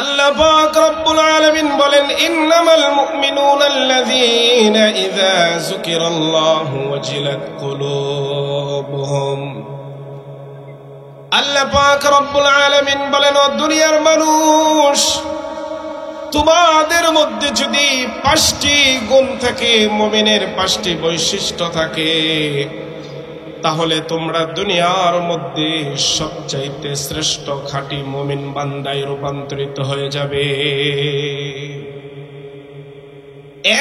আল্লাহ পাক রব্বুল আলামিন বলেন, ইন্নামাল মুমিনুনা আল্লাযীনা ইযা যুকিরাল্লাহু ওয়াজিলাত কুলুবুহুম। আল্লাহ পাক রব্বুল আলামিন বলেন, ও দুনিয়ার মানুষ, তোমাদের মধ্যে যদি 5টি গুণ থাকে, মুমিনের 5টি বৈশিষ্ট্য থাকে, তাহলে তোমরা দুনিয়ার মধ্যে সবচাইতে শ্রেষ্ঠ খাঁটি মুমিন বান্দায় রূপান্তরিত হয়ে যাবে।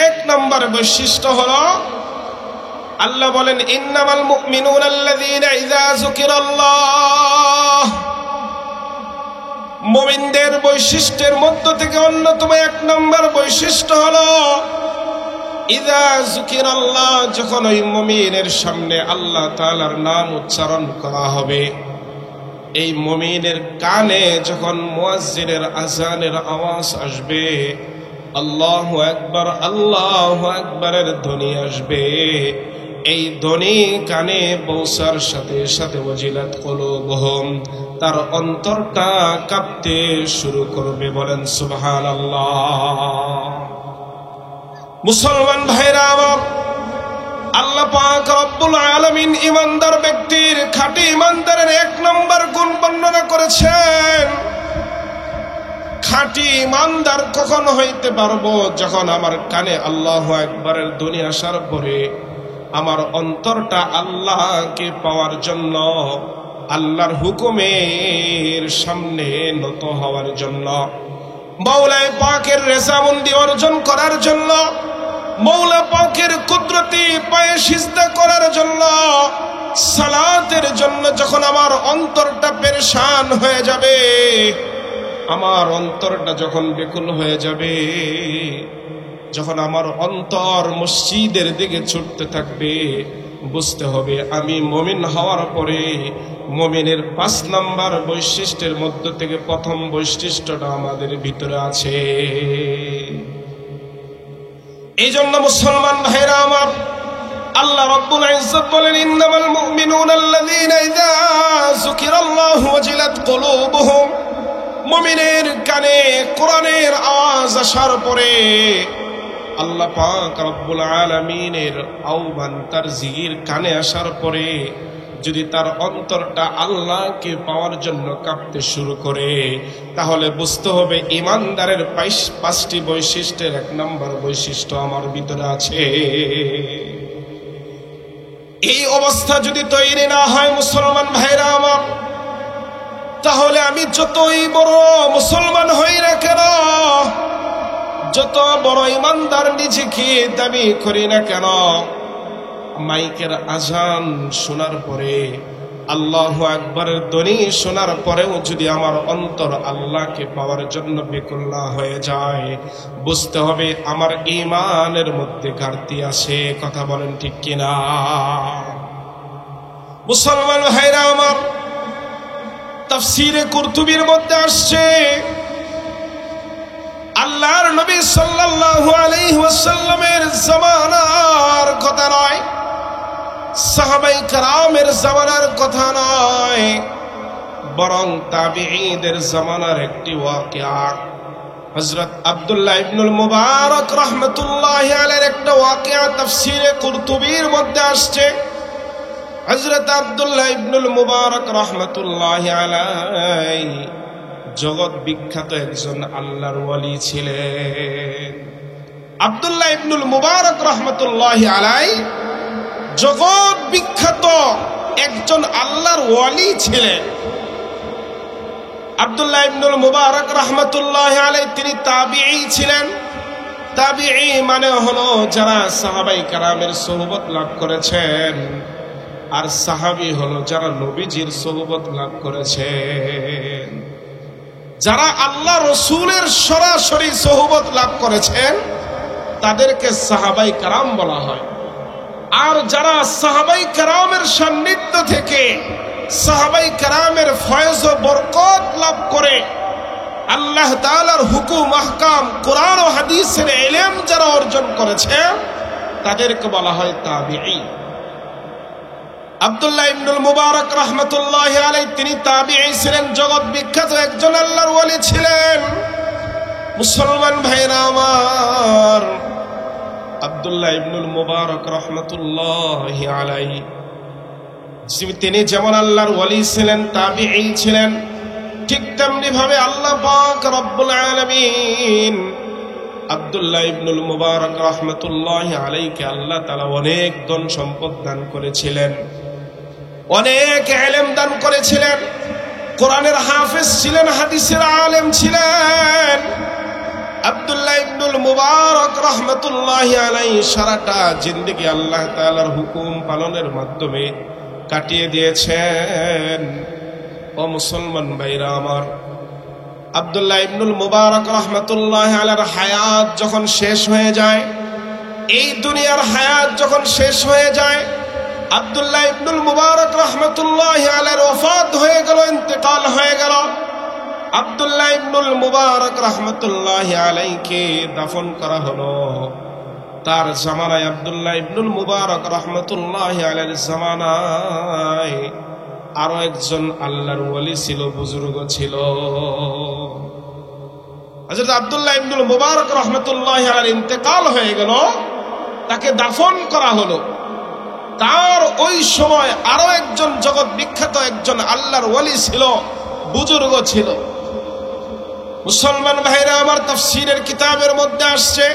1 নম্বর বৈশিষ্ট্য হলো, আল্লাহ বলেন, ইন্নামাল মুমিনুনা আল্লাযীনা ইযা যুকিরাল্লাহ। মুমিনদের বৈশিষ্ট্যের মধ্য থেকে অন্যতম 1 নম্বর বৈশিষ্ট্য হলো, ইযা যুকিরাল্লাহ, যখন ওই মুমিনের সামনে আল্লাহ তাআলার নাম উচ্চারণ করা হবে, এই মুমিনের কানে যখন মুয়াজ্জিনের আযানের আওয়াজ আসবে, আল্লাহু আকবার আল্লাহু আকবারের ধ্বনি আসবে, এই ধ্বনি কানে পৌঁছার সাথে সাথে ওয়াজিলাত কুলুবুহুম, তার অন্তরটা কাঁপতে শুরু করবে। বলেন সুবহানাল্লাহ। মুসলমান ভাইরা আমার, আল্লাহ পাক রব্বুল আলামিন ইমানদার ব্যক্তির, খাঁটি ইমানদারের 1 নম্বর গুণ বর্ণনা করেছেন। খাঁটি ইমানদার কখন হইতে পারবো? যখন আমার কানে আল্লাহু আকবারের ধ্বনি আসার পরে আমার অন্তরটা আল্লাহকে পাওয়ার জন্য, আল্লাহর হুকুমের সামনে নত হওয়ার জন্য, মাওলা পাকের রেজামন্দি অর্জন করার জন্য, মাওলা পাকের কুদরতি পায়ে সিজদা করার জন্য, সালাতের জন্য যখন আমার অন্তরটা পেরেশান হয়ে যাবে, আমার অন্তরটা যখন বেকুল হয়ে যাবে, যখন আমার অন্তর মসজিদের দিকে ছুটতে থাকবে, বুঝতে হবে আমি মুমিন হওয়ার পরে মুমিনের 5 নম্বর বৈশিষ্ট্যের মধ্য থেকে প্রথম বৈশিষ্ট্যটা আমাদের ভিতরে আছে। এই জন্য মুসলমান ভাইরা আমার, আল্লাহ রাব্বুল ইজ্জত বলেন, ইন্নামাল মুমিনুনা আল্লাযীনা ইযা যুকিরাল্লাহু ওয়াজিলাত কুলুবুহুম। মুমিনের কানে কোরআনের আওয়াজ আসার পরে, আল্লাহ পাক রব্বুল আলামিনের আহ্বান, তার জিকির কানে আসার পরে যদি তার অন্তরটা আল্লাহকে পাওয়ার জন্য কাঁপতে শুরু করে, তাহলে বুঝতে হবে ইমানদারের 5টি বৈশিষ্ট্যের 1 নম্বর বৈশিষ্ট্য আমার ভিতরে আছে। এই অবস্থা যদি তৈরি না হয় মুসলমান ভাইরা আমার, তাহলে আমি যতই বড় মুসলমান হই না কেন, যত বড় ইমানদার নিজেকে দাবি করি না কেন, মাইকের আজান শোনার পরে, আল্লাহু আকবারের ধ্বনি শোনার পরেও যদি আমার অন্তর আল্লাহকে পাওয়ার জন্য বিকল না হয়ে যায়, বুঝতে হবে আমার ঈমানের মধ্যে ঘাটতি আছে। কথা বলেন ঠিক কিনা? মুসলমান ভাইরা আমার, তাফসীরে কুরতুবীর মধ্যে আসছে, আল্লাহর নবী সাল্লাল্লাহু আলাইহি ওয়াসাল্লামের জামানার কথা নয়, সাহাবায়ে কেরামের জামানার কথা নয়, বরং তাবিঈদের জামানার একটি ওয়াকিয়া, হযরত আব্দুল্লাহ ইবনুল মুবারক রাহমাতুল্লাহি আলাইহির একটা ওয়াকিয়া তাফসীরে কুরতুবীর মধ্যে আসছে। হযরত আব্দুল্লাহ ইবনুল মুবারক রাহমাতুল্লাহি আলাইহি জগৎ বিখ্যাত একজন আল্লাহর ওয়ালি ছিলেন। আব্দুল্লাহ ইবনুল মুবারক রাহমাতুল্লাহি আলাইহি জগৎ বিখ্যাত একজন আল্লাহর ওয়ালি ছিলেন। আব্দুল্লাহ ইবনুল মুবারক রাহমাতুল্লাহি আলাইহি তিনি তাবিঈ ছিলেন। তাবিঈ মানে হলো যারা সাহাবায়ে কেরামের সোহবত লাভ করেছেন, আর সাহাবী হলো যারা নবীজির সোহবত লাভ করেছেন। যারা আল্লাহ রসুলের সরাসরি সোহবত লাভ করেছেন তাদেরকে সাহাবায়ে কেরাম বলা হয়। আর যারা সাহাবায়ে কেরামের সান্নিধ্য থেকে, সাহাবায়ে কেরামের ফয়েজ ও বরকত লাভ করে, আল্লাহ তাআলার হুকুম আহকাম কোরআন ও হাদিসের ইলম যারা অর্জন করেছে, তাদেরকে বলা হয় তাবিঈ। আব্দুল্লাহ ইবনুল মুবারক রাহমাতুল্লাহি আলাইহি তিনি তাবিঈ ছিলেন, জগৎ বিখ্যাত একজন আল্লাহর ওয়ালি ছিলেন। মুসলমান ভাইরা আমার, আব্দুল্লাহ ইবনুল মুবারক রহমতুল্লাহি আলাইহি তিনি যেমন আল্লাহর ওয়ালি ছিলেন, তাবিঈ ছিলেন, ঠিক তেমনি ভাবে আল্লাহ পাক রব্বুল আলামিন আব্দুল্লাহ ইবনুল মুবারক রহমতুল্লাহি আলাইহিকে আল্লাহ তাআলা অনেক ধন সম্পদ দান করেছিলেন, অনেক ইলম দান করেছিলেন। কোরআনের হাফেজ ছিলেন, হাদিসের আলেম ছিলেন। আব্দুল্লাহ ইবনুল মুবারক রহমতুল্লাহি আলাইহি সারাটা জিন্দেগি আল্লাহ তাআলার হুকুম পালনের মাধ্যমে কাটিয়ে দিয়েছেন। ও মুসলমান ভাইরা আমার, আব্দুল্লাহ ইবনুল মুবারক রহমতুল্লাহি আলাইহির হায়াত যখন শেষ হয়ে যায়, এই দুনিয়ার হায়াত যখন শেষ হয়ে যায়, আব্দুল্লাহ ইবনুল মুবারক রহমতুল্লাহি আলাইহির ওফাত হয়ে গেল, ইন্তেকাল হয়ে গেল। আব্দুল্লাহ ইবনুল মুবারক রহমতুল্লাহি আলাইহিকে দাফন করা হলো। তার জামানায়, আব্দুল্লাহ ইবনুল মুবারক রহমতুল্লাহি আলাইহির জামানায় আরো একজন আল্লাহর ওয়ালি ছিল, বুজুর্গ ছিল। হযরত আব্দুল্লাহ ইবনুল মুবারক রহমতুল্লাহি আলাইহির ইন্তেকাল হয়ে গেল, তাকে দাফন করা হলো। তার ওই সময় আরো একজন জগৎ বিখ্যাত একজন আল্লাহর ওয়ালি ছিল, বুজুর্গ ছিল। মুসলমান ভাইরা আমার, তাফসীরের কিতাবের মধ্যে আসছে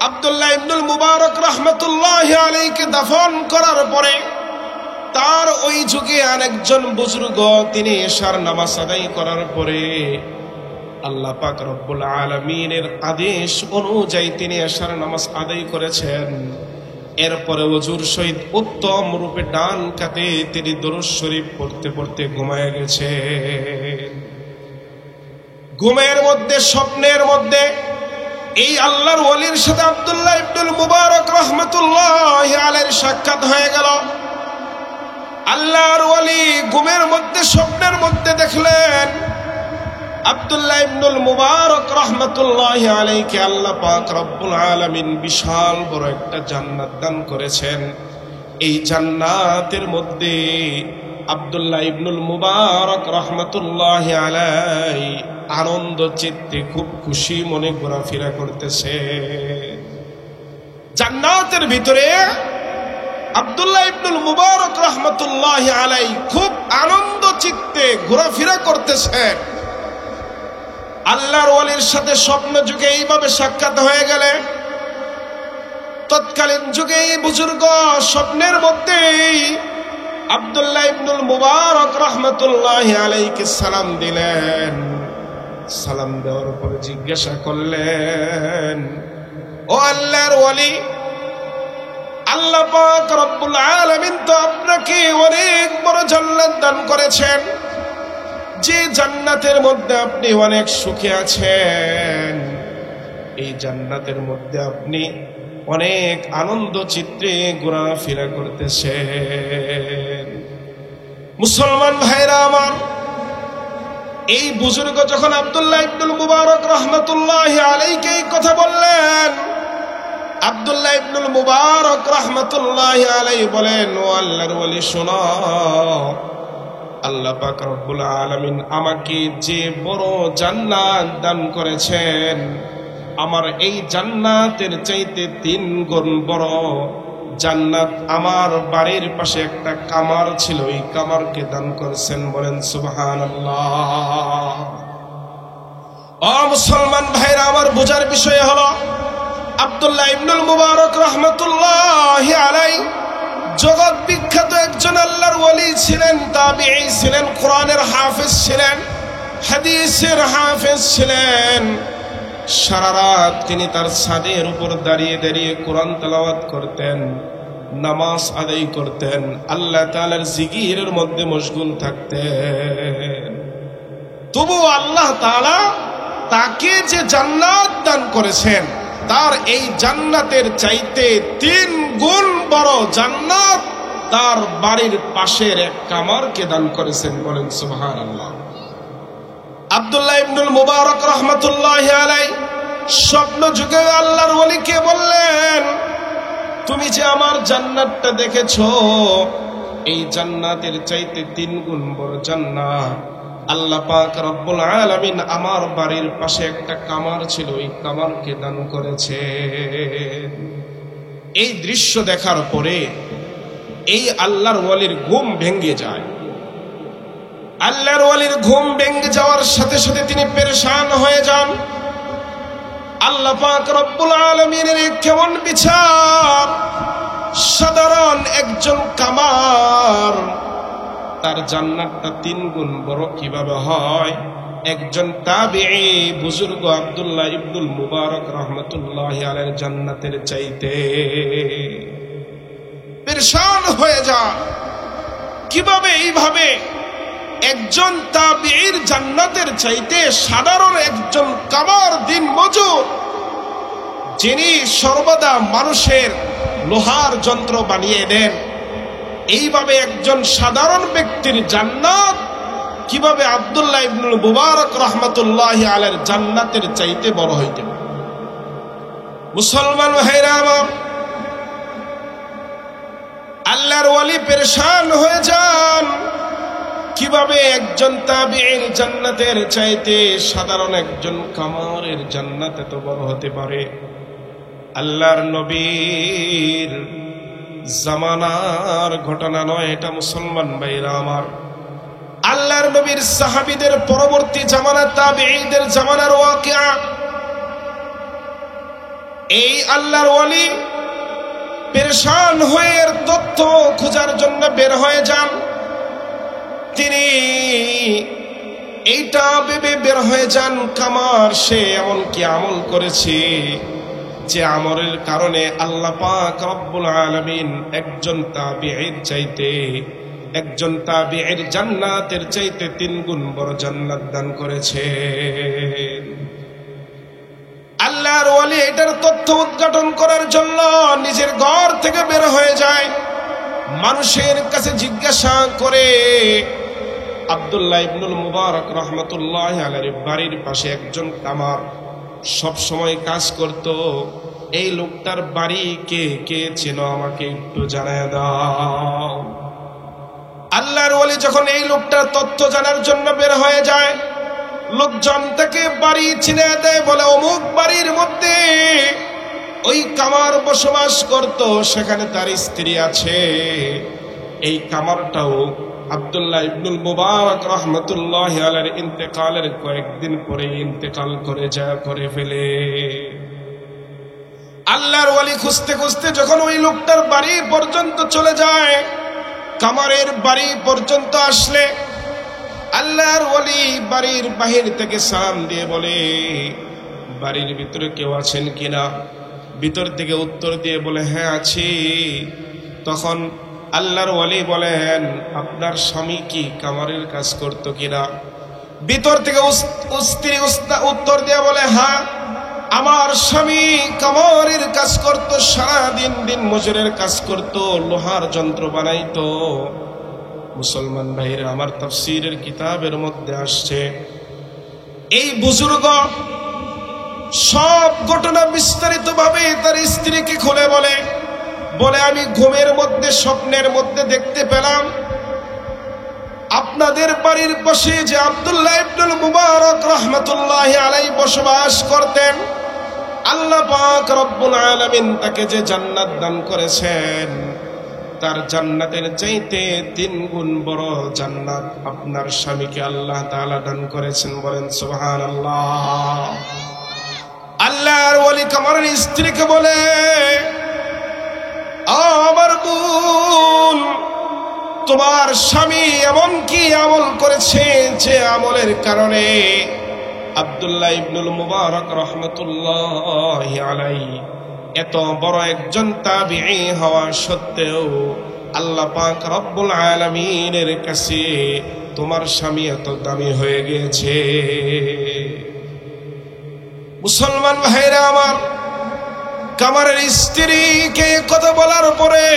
আব্দুল্লাহ ইবনুল মুবারক রহমতুল্লাহি আলাইহিকে দাফন করার পরে তার ওই যুগে আরেকজন বুজুর্গ, তিনি এশার নামাজ আদায় করার পরে আল্লাহ পাক রব্বুল আলামিনের আদেশ অনুযায়ী তিনি এশার নামাজ আদায় করেছেন। এরপরে ওযুর সহিত উত্তম রূপে ডান কাতে তিনি দরুদ শরীফ পড়তে পড়তে ঘুমায় গেছে। ঘুমের মধ্যে, স্বপ্নের মধ্যে এই আল্লাহর ওয়ালির সাথে আব্দুল্লাহ ইবনুল মুবারক রহমতুল্লাহি আলাইহির সাক্ষাৎ হয়ে গেল। আল্লাহর ওয়ালি ঘুমের মধ্যে, স্বপ্নের মধ্যে দেখলেন আব্দুল্লাহ ইবনুল মুবারক রহমতুল্লাহি আলাইহিকে আল্লাহ পাক রব্বুল আলামিন বিশাল বড় একটা জান্নাত দান করেছেন। এই জান্নাতের মধ্যে আব্দুল্লাহ ইবনুল মুবারক রহমতুল্লাহি আলাইহি আনন্দ চিত্তে খুব খুশি মনে ঘোরাফেরা করতেছে। জান্নাতের ভিতরে আব্দুল্লাহ ইবনুল মুবারক রহমতুল্লাহি আলাইহি খুব আনন্দ চিত্তে ঘোরাফেরা করতেছেন। আল্লাহর ওয়ালির সাথে স্বপ্ন যুগে এইভাবে সাক্ষাৎ হয়ে গেলে, তৎকালীন যুগে এই বুজুর্গ স্বপ্নের মধ্যেই আব্দুল্লাহ ইবনুল মুবারক রহমতুল্লাহি আলাইহিকে সালাম দিলেন। সালাম দেওয়ার পরে জিজ্ঞাসা করলেন, ও আল্লাহর ওয়ালি, আল্লাহ পাক রব্বুল আলামিন তো আপনাকে অনেক বড় জান্নাত দান করেছেন, যে জান্নাতের মধ্যে আপনি অনেক সুখে আছেন, এই জান্নাতের মধ্যে আপনি অনেক আনন্দ চিত্রে ঘোরাফেরা করতেছেন। মুসলমান ভাইরা আমার, এই বুজুর্গ যখন আব্দুল্লাহ ইবনুল মুবারক রহমতুল্লাহি আলাইহিকে এই কথা বললেন, আব্দুল্লাহ ইবনুল মুবারক রহমতুল্লাহি আলাইহি বলেন, ও আল্লাহর ওয়ালি শোনো, আল্লাহ পাক রব্বুল আলামিন আমাকে যে বড় জান্নাত দান করেছেন, আমার এই জান্নাতের চাইতে 3 গুণ বড় জান্নাত আমার বাড়ির পাশে একটা কামার ছিল, এই কামারকে দান করেছেন। বলেন সুবহানাল্লাহ। ও মুসলমান ভাইরা আমার, বোঝার বিষয় হলো আব্দুল্লাহ ইবনুল মুবারক রহমতুল্লাহি আলাইহি জগৎ বিখ্যাত একজন আল্লাহর ওয়ালি ছিলেন, তাবিঈ ছিলেন, কোরআনের হাফেজ ছিলেন, হাদিসের হাফেজ ছিলেন। সারা রাত তিনি তার ছাদের উপর দাঁড়িয়ে দাঁড়িয়ে কোরআন তেলাওয়াত করতেন, নামাজ আদায় করতেন, আল্লাহ তাআলার জিকিরের মধ্যে মশগুল থাকতেন। তবু আল্লাহ তাআলা তাকে যে জান্নাত দান করেছেন, তার এই জান্নাতের চাইতে 3 গুণ বড় জান্নাত তার বাড়ির পাশের এক কামারকে দান করেছেন। বলেন সুবহানাল্লাহ। আব্দুল্লাহ ইবনুল মুবারক রহমতুল্লাহি আলাইহি স্বপ্ন যুগে আল্লাহর ওয়ালিকে বললেন, তুমি যে আমার জান্নাতটা দেখেছো, এই জান্নাতের চাইতে 3 গুণ বড় জান্নাত আল্লাহ পাক রব্বুল আলামিন আমার বাড়ির পাশে একটা কামার ছিল, ওই কামারকে দান করেছে। এই দৃশ্য দেখার পরে এই আল্লাহর ওয়ালির ঘুম ভেঙে যায়। আল্লাহর ওয়ালির ঘুম ভেঙে যাওয়ার সাথে সাথে তিনি পেরেশান হয়ে যান। আল্লাহ পাক রব্বুল আলামিনের কেমন বিচার! সাধারণ একজন কামার, তার জান্নাতটা 3 গুণ বড় কিভাবে হয়? একজন তাবিঈ বুজুর্গ আব্দুল্লাহ ইবনুল মুবারক রাহমাতুল্লাহি আলাইহির জান্নাতের চাইতে পেরেশান হয়ে যায়। কিভাবে এইভাবে একজন তাবিঈর জান্নাতের চাইতে সাধারণ একজন কামার দিন মজুর, যিনি সর্বদা মানুষের লোহার যন্ত্র বানিয়ে দেন, এইভাবে একজন সাধারণ ব্যক্তির জান্নাত কিভাবে আব্দুল্লাহ ইবনুল মুবারক রাহমাতুল্লাহি আলাইহির জান্নাতের চাইতে বড় হইতে পারে? মুসলমান ভাইরা আমার, আল্লাহর ওয়ালি পেরেশান হয়ে যান। কিভাবে একজন তাবিঈর জান্নাতের চাইতে সাধারণ একজন কামারের জান্নাত এত বড় হতে পারে? আল্লাহর নবীর জামানার ঘটনা নয় এটা মুসলমান ভাইরা আমার। আল্লাহর নবীর সাহাবীদের পরবর্তী জামানা, তাবিঈদের জামানার ওয়াকিয়া। এই আল্লাহর ওয়ালি পেরেশান হয়ে তথ্য খোঁজার জন্য বের হয়ে যান। তিনি এইটা ভেবে বের হয়ে যান, কামার সে এমন কি আমল করেছে যে আমলের কারণে আল্লাহ পাক রব্বুল আলামিন একজন তাবিঈর চাইতে, একজন তাবিঈর জান্নাতের চাইতে 3 গুণ বড় জান্নাত দান করেছে। আল্লাহর ওয়ালি এটার তথ্য উদ্ঘাটন করার জন্য নিজের ঘর থেকে বের হয়ে যায়। মানুষের কাছে জিজ্ঞাসা করে, আব্দুল্লাহ ইবনুল মুবারক রাহমাতুল্লাহি আলাইহির বাড়ির পাশে একজন কামার সব সময় কাজ করত, এই লোকটার বাড়ি কে কে চেনো আমাকে একটু জানায় দাও। আল্লাহর ওয়ালি যখন এই লোকটার তথ্য জানার জন্য বের হয়ে যায়, লোকজন তাকে বাড়ি চিনে দেয়, বলে অমুক বাড়ির মধ্যে ওই কামার বসবাস করত, সেখানে তার স্ত্রী আছে। এই কামারটাও আব্দুল্লাহ ইবনুল মুবারক রাহমাতুল্লাহি আলাইহির ইন্তেকালের কয়েকদিন পরে ইন্তেকাল করে ফেলে। আল্লাহর ওয়ালি খুঁজতে খুঁজতে যখন ওই লোকটার বাড়ি পর্যন্ত চলে যায়, কামারের বাড়ি পর্যন্ত আসলে আল্লাহর ওয়ালি বাড়ির বাহির থেকে সালাম দিয়ে বলে, বাড়ির ভিতরে কেউ আছেন কিনা? ভিতর থেকে উত্তর দিয়ে বলে, হ্যাঁ আছি। তখন আল্লাহর ওয়ালি বলেন, আপনার স্বামী কি কামারের কাজ করতো কিনা? ভিতর থেকে স্ত্রী উত্তর দিয়ে বলে, হ্যাঁ আমার স্বামী কামারের কাজ করতো, সারাদিন দিন মজুরের কাজ করতো, লোহার যন্ত্র বানাইতো। মুসলমান ভাইরা আমার, তাফসীরের কিতাবের মধ্যে আসছে এই বুজুর্গ সব ঘটনা বিস্তারিত ভাবে তার স্ত্রীকে খুলে বলে, আমি ঘুমের মধ্যে স্বপ্নের মধ্যে দেখতে পেলাম আপনাদের বাড়ির পাশে যে আব্দুল্লাহ ইবনুল মুবারক রাহমাতুল্লাহি আলাইহি বসবাস করতেন, আল্লাহ পাক রব্বুল আলামিন তাকে যে জান্নাত দান করেছেন, তার জান্নাতের চাইতে 3 গুণ বড় জান্নাত আপনার স্বামীকে আল্লাহ তাআলা দান করেছেন। বলেন সুবহানাল্লাহ। আল্লাহর ওয়ালি কামারের স্ত্রীকে বলে, আমার বোন, তোমার স্বামী এমন কি আমল করেছে যে আমলের কারণে আব্দুল্লাহ ইবনুল মুবারক রাহমাতুল্লাহি আলাইহি এত বড় একজন তাবিঈ হওয়া সত্ত্বেও আল্লাহ পাক রব্বুল আলামিনের কাছে তোমার স্বামী এত দামি হয়ে গেছে? মুসলমান ভাইরা আমার, কামারের স্ত্রীকে কথা বলার পরে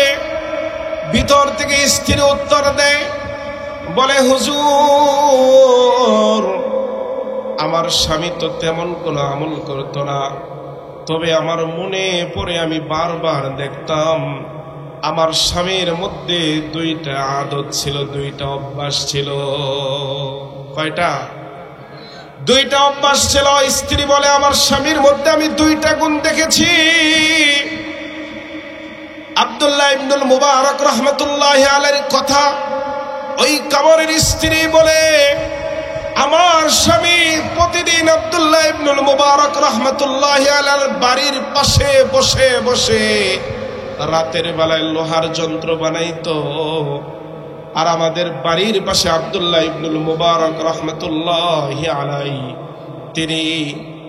ভিতর থেকে স্ত্রী উত্তর দেয়, বলে, হুজুর আমার স্বামী তো তেমন কোনো আমল করতো না, তবে আমার মনে পড়ে আমি বারবার দেখতাম আমার স্বামীর মধ্যে 2টা আদত ছিল, 2টা অভ্যাস ছিল। কয়টা? দুইটা অভ্যাস ছিল। স্ত্রী বলে আমার স্বামীর মধ্যে আমি দুইটা গুণ দেখেছি। আব্দুল্লাহ ইবনুল মুবারক রাহমাতুল্লাহি আলাইহির কথা, ওই কামরের স্ত্রী বলে আমার স্বামী প্রতিদিন আব্দুল্লাহ ইবনুল মুবারক রাহমাতুল্লাহি আলাইহির বাড়ির পাশে বসে বসে রাতের বেলায় লোহার যন্ত্র বানাইতো। আর আমাদের বাড়ির পাশে আব্দুল্লাহ ইবনুল মুবারক রাহমাতুল্লাহি আলাইহি তিনি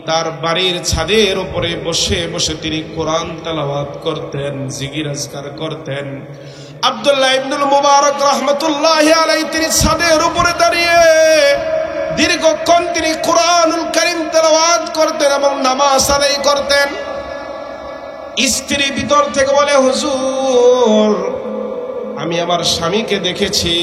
তার বাড়ির ছাদের উপরে বসে বসে তিনি কোরআন তেলাওয়াত করতেন, জিকির আজকার করতেন। আব্দুল্লাহ ইবনুল মুবারক রাহমাতুল্লাহি আলাইহি তিনি ছাদের উপরে দাঁড়িয়ে দীর্ঘক্ষণ তিনি কোরআনুল কারীম তেলাওয়াত করতেন এবং নামাজ আদায় করতেন। স্ত্রী ভিতর থেকে বলে, হুজুর আমি আমার স্বামীকে দেখেছি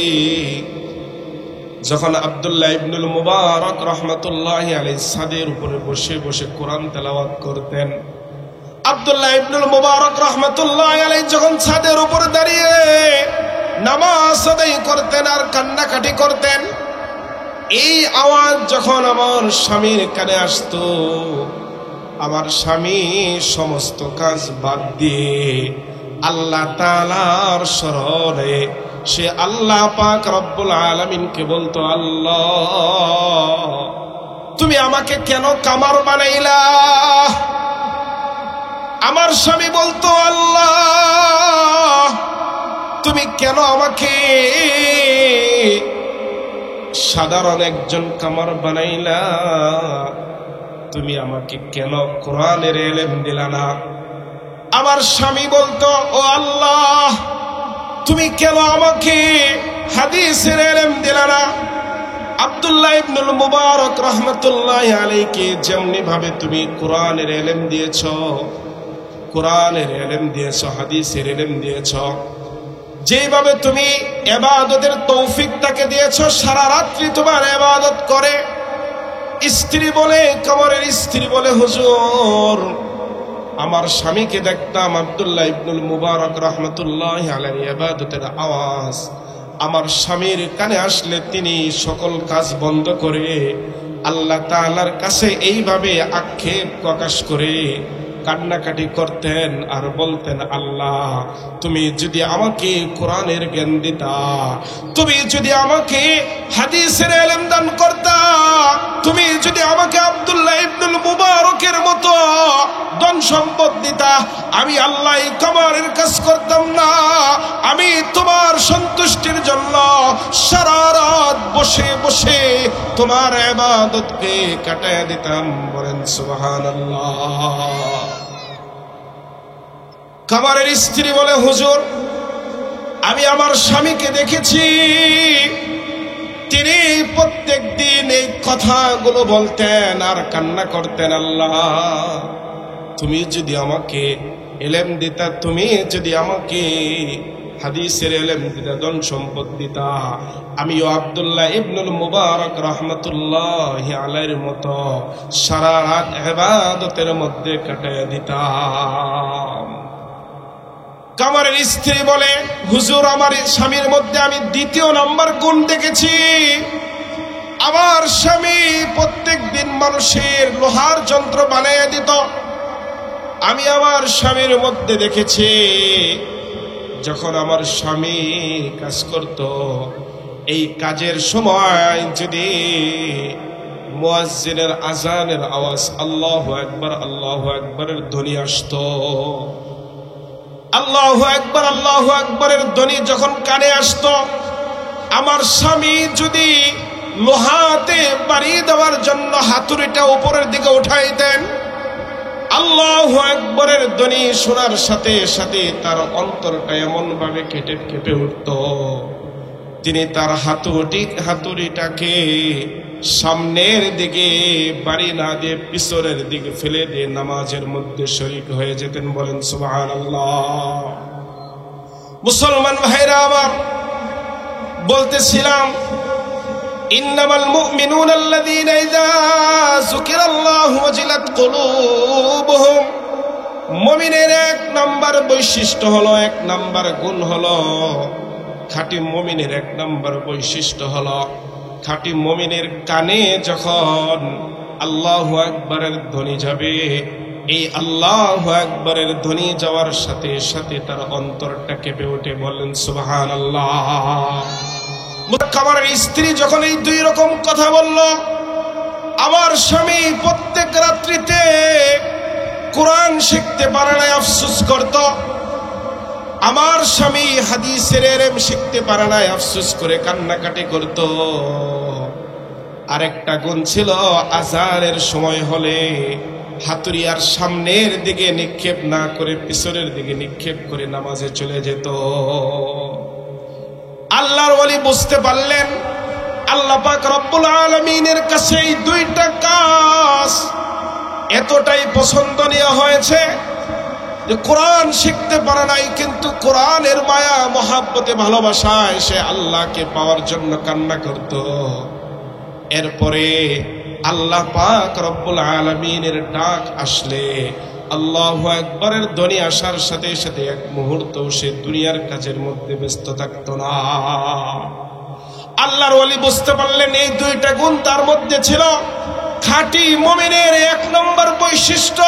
যখন আব্দুল্লাহ ইবনুল মুবারক রাহমাতুল্লাহি আলাইহি ছাদের উপরে বসে বসে কোরআন তেলাওয়াত করতেন। আব্দুল্লাহ ইবনুল মুবারক রাহমাতুল্লাহি আলাইহি যখন ছাদের উপরে দাঁড়িয়ে নামাজ আদায় করতেন আর কান্নাকাটি করতেন, এই আওয়াজ যখন আমার স্বামীর কানে আসতো, আমার স্বামী সমস্ত কাজ বাদ দিয়ে আল্লাহ তাআলার স্মরণে সে আল্লাহ পাক রব্বুল আলামিনকে বলতো, আল্লাহ তুমি আমাকে কেন কামার বানাইলা? আমার স্বামী বলতো, আল্লাহ তুমি কেন আমাকে সাধারণ একজন কামার বানাইলা? তুমি আমাকে কেন কোরআনের ইলম দিলা না? আমার স্বামী বলতো, ও আল্লাহ তুমি কেন আমাকে হাদিসের ইলম দিলা না? আব্দুল্লাহ ইবনুল মুবারক রাহমাতুল্লাহি আলাইহিকে যেমনি ভাবে তুমি কোরআনের ইলম দিয়েছো, কোরআনের ইলম দিয়েছো, হাদিসের ইলম দিয়েছো, যেভাবে তুমি ইবাদতের তৌফিক তাকে দিয়েছো, সারা রাত্রি তোমার ইবাদত করে। স্ত্রী বলে, কবরের স্ত্রী বলে, হুজুর আমার স্বামীকে দেখতাম আব্দুল্লাহ ইবনুল মুবারক রাহমাতুল্লাহি আলাইহি ইবাদতের আওয়াজ আমার স্বামীর কানে আসলে তিনি সকল কাজ বন্ধ করে আল্লাহ তাআলার কাছে এইভাবে আক্ষেপ প্রকাশ করে কান্নাকাটি করতেন আর বলতেন, আল্লাহ তুমি যদি আমাকে কোরআনের জ্ঞান দিতা, তুমি যদি আমাকে হাদিসের ইলম দান করতা, তুমি যদি আমাকে আব্দুল্লাহ ইবনুল মুবারকের মতো ধন সম্পদ দিতা, আমি আল্লাহ কামারের কাজ করতাম না, আমি তোমার সন্তুষ্টির জন্য সারা রাত বসে বসে তোমার ইবাদতকে কাটায় দিতাম। বলেন সুবহানাল্লাহ। কামারের স্ত্রী বলে, হুজুর আমি আমার স্বামীকে দেখেছি তিনি প্রত্যেক দিন এই কথাগুলো বলতেন আর কান্না করতেন, আল্লাহ তুমি যদি আমাকে ইলম দিতা, তুমি যদি আমাকে হাদিসের ইলম দিতা, ধন সম্পদ দিতা, আমিও আব্দুল্লাহ ইবনুল মুবারক রাহমাতুল্লাহি আলাইহির মতো সারা রাত ইবাদতের মধ্যে কাটায় দিতাম। কামারের স্ত্রী বলে, হুজুর আমার স্বামীর মধ্যে আমি দ্বিতীয় নাম্বার গুণ দেখেছি। আমার স্বামী প্রত্যেক দিন মানুষের লোহার যন্ত্র বানিয়ে দিত। আমি আমার স্বামীর মধ্যে দেখেছি যখন আমার স্বামী কাজ করত, এই কাজের সময় যদি মুয়াজ্জিনের আজানের আওয়াজ আল্লাহু আকবার আল্লাহু আকবারের ধ্বনি আসতো, আল্লাহু আকবার আল্লাহু আকবারের ধ্বনি যখন কানে আসতো, আমার স্বামী যদি লোহাতে বাড়ি দেওয়ার জন্য হাতুড়িটা উপরের দিকে উঠাইতেন, আল্লাহু আকবারের ধ্বনি শোনার সাথে সাথে তার অন্তরটা এমন ভাবে কেঁপে উঠত, তিনি তার হাতুড়িটাকে সামনের দিকে বাড়ি না দিয়ে পিছনের দিকে ফেলে দিয়ে নামাজের মধ্যে শরীক হয়ে যেতেন। বলেন সুবহানাল্লাহ। মুসলমান ভাইরা আমার, বলতেছিলাম ইন্নামাল মুমিনুনা আল্লাযীনা ইযা যুকিরাল্লাহু ওয়াজিলাত কুলুবুহুম। মুমিনের এক নাম্বার বৈশিষ্ট্য হলো, এক নাম্বার গুণ হলো, খাঁটি মুমিনের এক নাম্বার বৈশিষ্ট্য হলো খাঁটি মুমিনের কানে যখন আল্লাহু আকবারের ধ্বনি যাবে, এই আল্লাহু আকবারের ধ্বনি যাওয়ার সাথে সাথে তার অন্তরটা কেঁপে ওঠে। বলেন সুবহানাল্লাহ। আমার স্ত্রী যখন এই দুই রকম কথা বলল, আমার স্বামী প্রত্যেক রাত্রিতে কোরআন শিখতে পারে না আফসোস করত, আমার স্বামী হাদিসের ইলম শিখতে পারে না আফসোস করে কান্নাকাটি করত। আরেকটা গুণ ছিল, আযানের সময় হলে হাতুড়িয়ার সামনের দিকে নিক্ষেপ না করে পিছনের দিকে নিক্ষেপ করে নামাজে চলে যেত। আল্লাহর ওলি বুঝতে পারলেন আল্লাহ পাক রব্বুল আলামিনের কাছে এই দুইটা কাজ এতটাই পছন্দনীয় হয়েছে যে কোরআন শিখতে পারে নাই, কিন্তু কোরআনের মায়া মহাব্বতে ভালোবাসায় সে আল্লাহকে পাওয়ার জন্য কান্না করত। এরপরে আল্লাহ পাক রব্বুল আলামিনের ডাক আসলে, আল্লাহু আকবারের ধ্বনি আসার সাথে সাথে এক মুহূর্ত সে দুনিয়ার কাজের মধ্যে ব্যস্ত থাকতো না। আল্লাহর ওলি বুঝতে পারলেন এই দুইটা গুণ তার মধ্যে ছিল। খাঁটি মুমিনের এক নম্বর বৈশিষ্ট্য,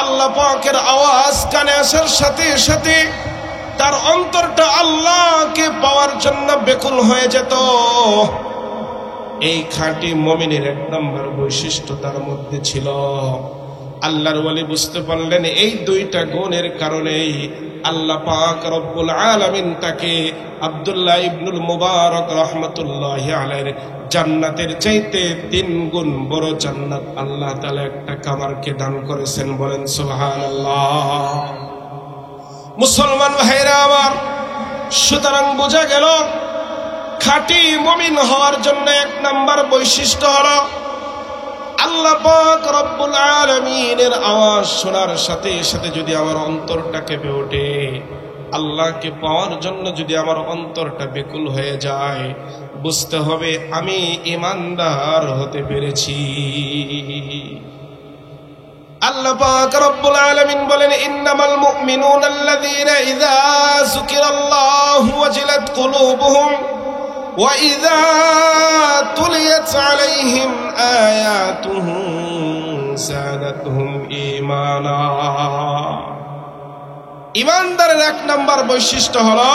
আল্লাহ পাকের আওয়াজ কানে আসার সাথে সাথে তার অন্তরটা আল্লাহকে পাওয়ার জন্য বেকুল হয়ে যেত। এই খাঁটি মুমিনের এক নম্বর বৈশিষ্ট্য তার মধ্যে ছিল। আল্লাহর ওলি বুঝতে পারলেন এই দুইটা গুণের কারণেই আল্লাহ পাক রব্বুল আলামিন তাকে আব্দুল্লাহ ইবনুল মুবারক রাহমাতুল্লাহি আলাইহির জান্নাতের চাইতে 3 গুণ বড় জান্নাত আল্লাহ তাআলা একটা কামারকে দান করেছেন। বলেন সুবহানাল্লাহ। মুসলমান ভাইরা আমার, সুতরাং বোঝা গেল খাঁটি মুমিন হওয়ার জন্য এক নাম্বার বৈশিষ্ট্য হলো আল্লাহ পাক রব্বুল আলামিনের আওয়াজ শোনার সাথে সাথে যদি আমার অন্তরটা কেঁপে ওঠে, আল্লাহকে পাওয়ার জন্য যদি আমার অন্তরটা বেকুল হয়ে যায়, বুঝতে হবে আমি ঈমানদার হতে পেরেছি। আল্লাহ পাক রব্বুল আলামিন বলেন, ইন্নামাল মুমিনুনা আল্লাযীনা ইযা যুকিরাল্লাহু ওয়াজিলাত কুলুবুহুম ওয়া ইযা তুলিয়াত আলাইহিম আয়াতুহু যাদাতহুম ঈমানা। ঈমানদারের এক নাম্বার বৈশিষ্ট্য হলো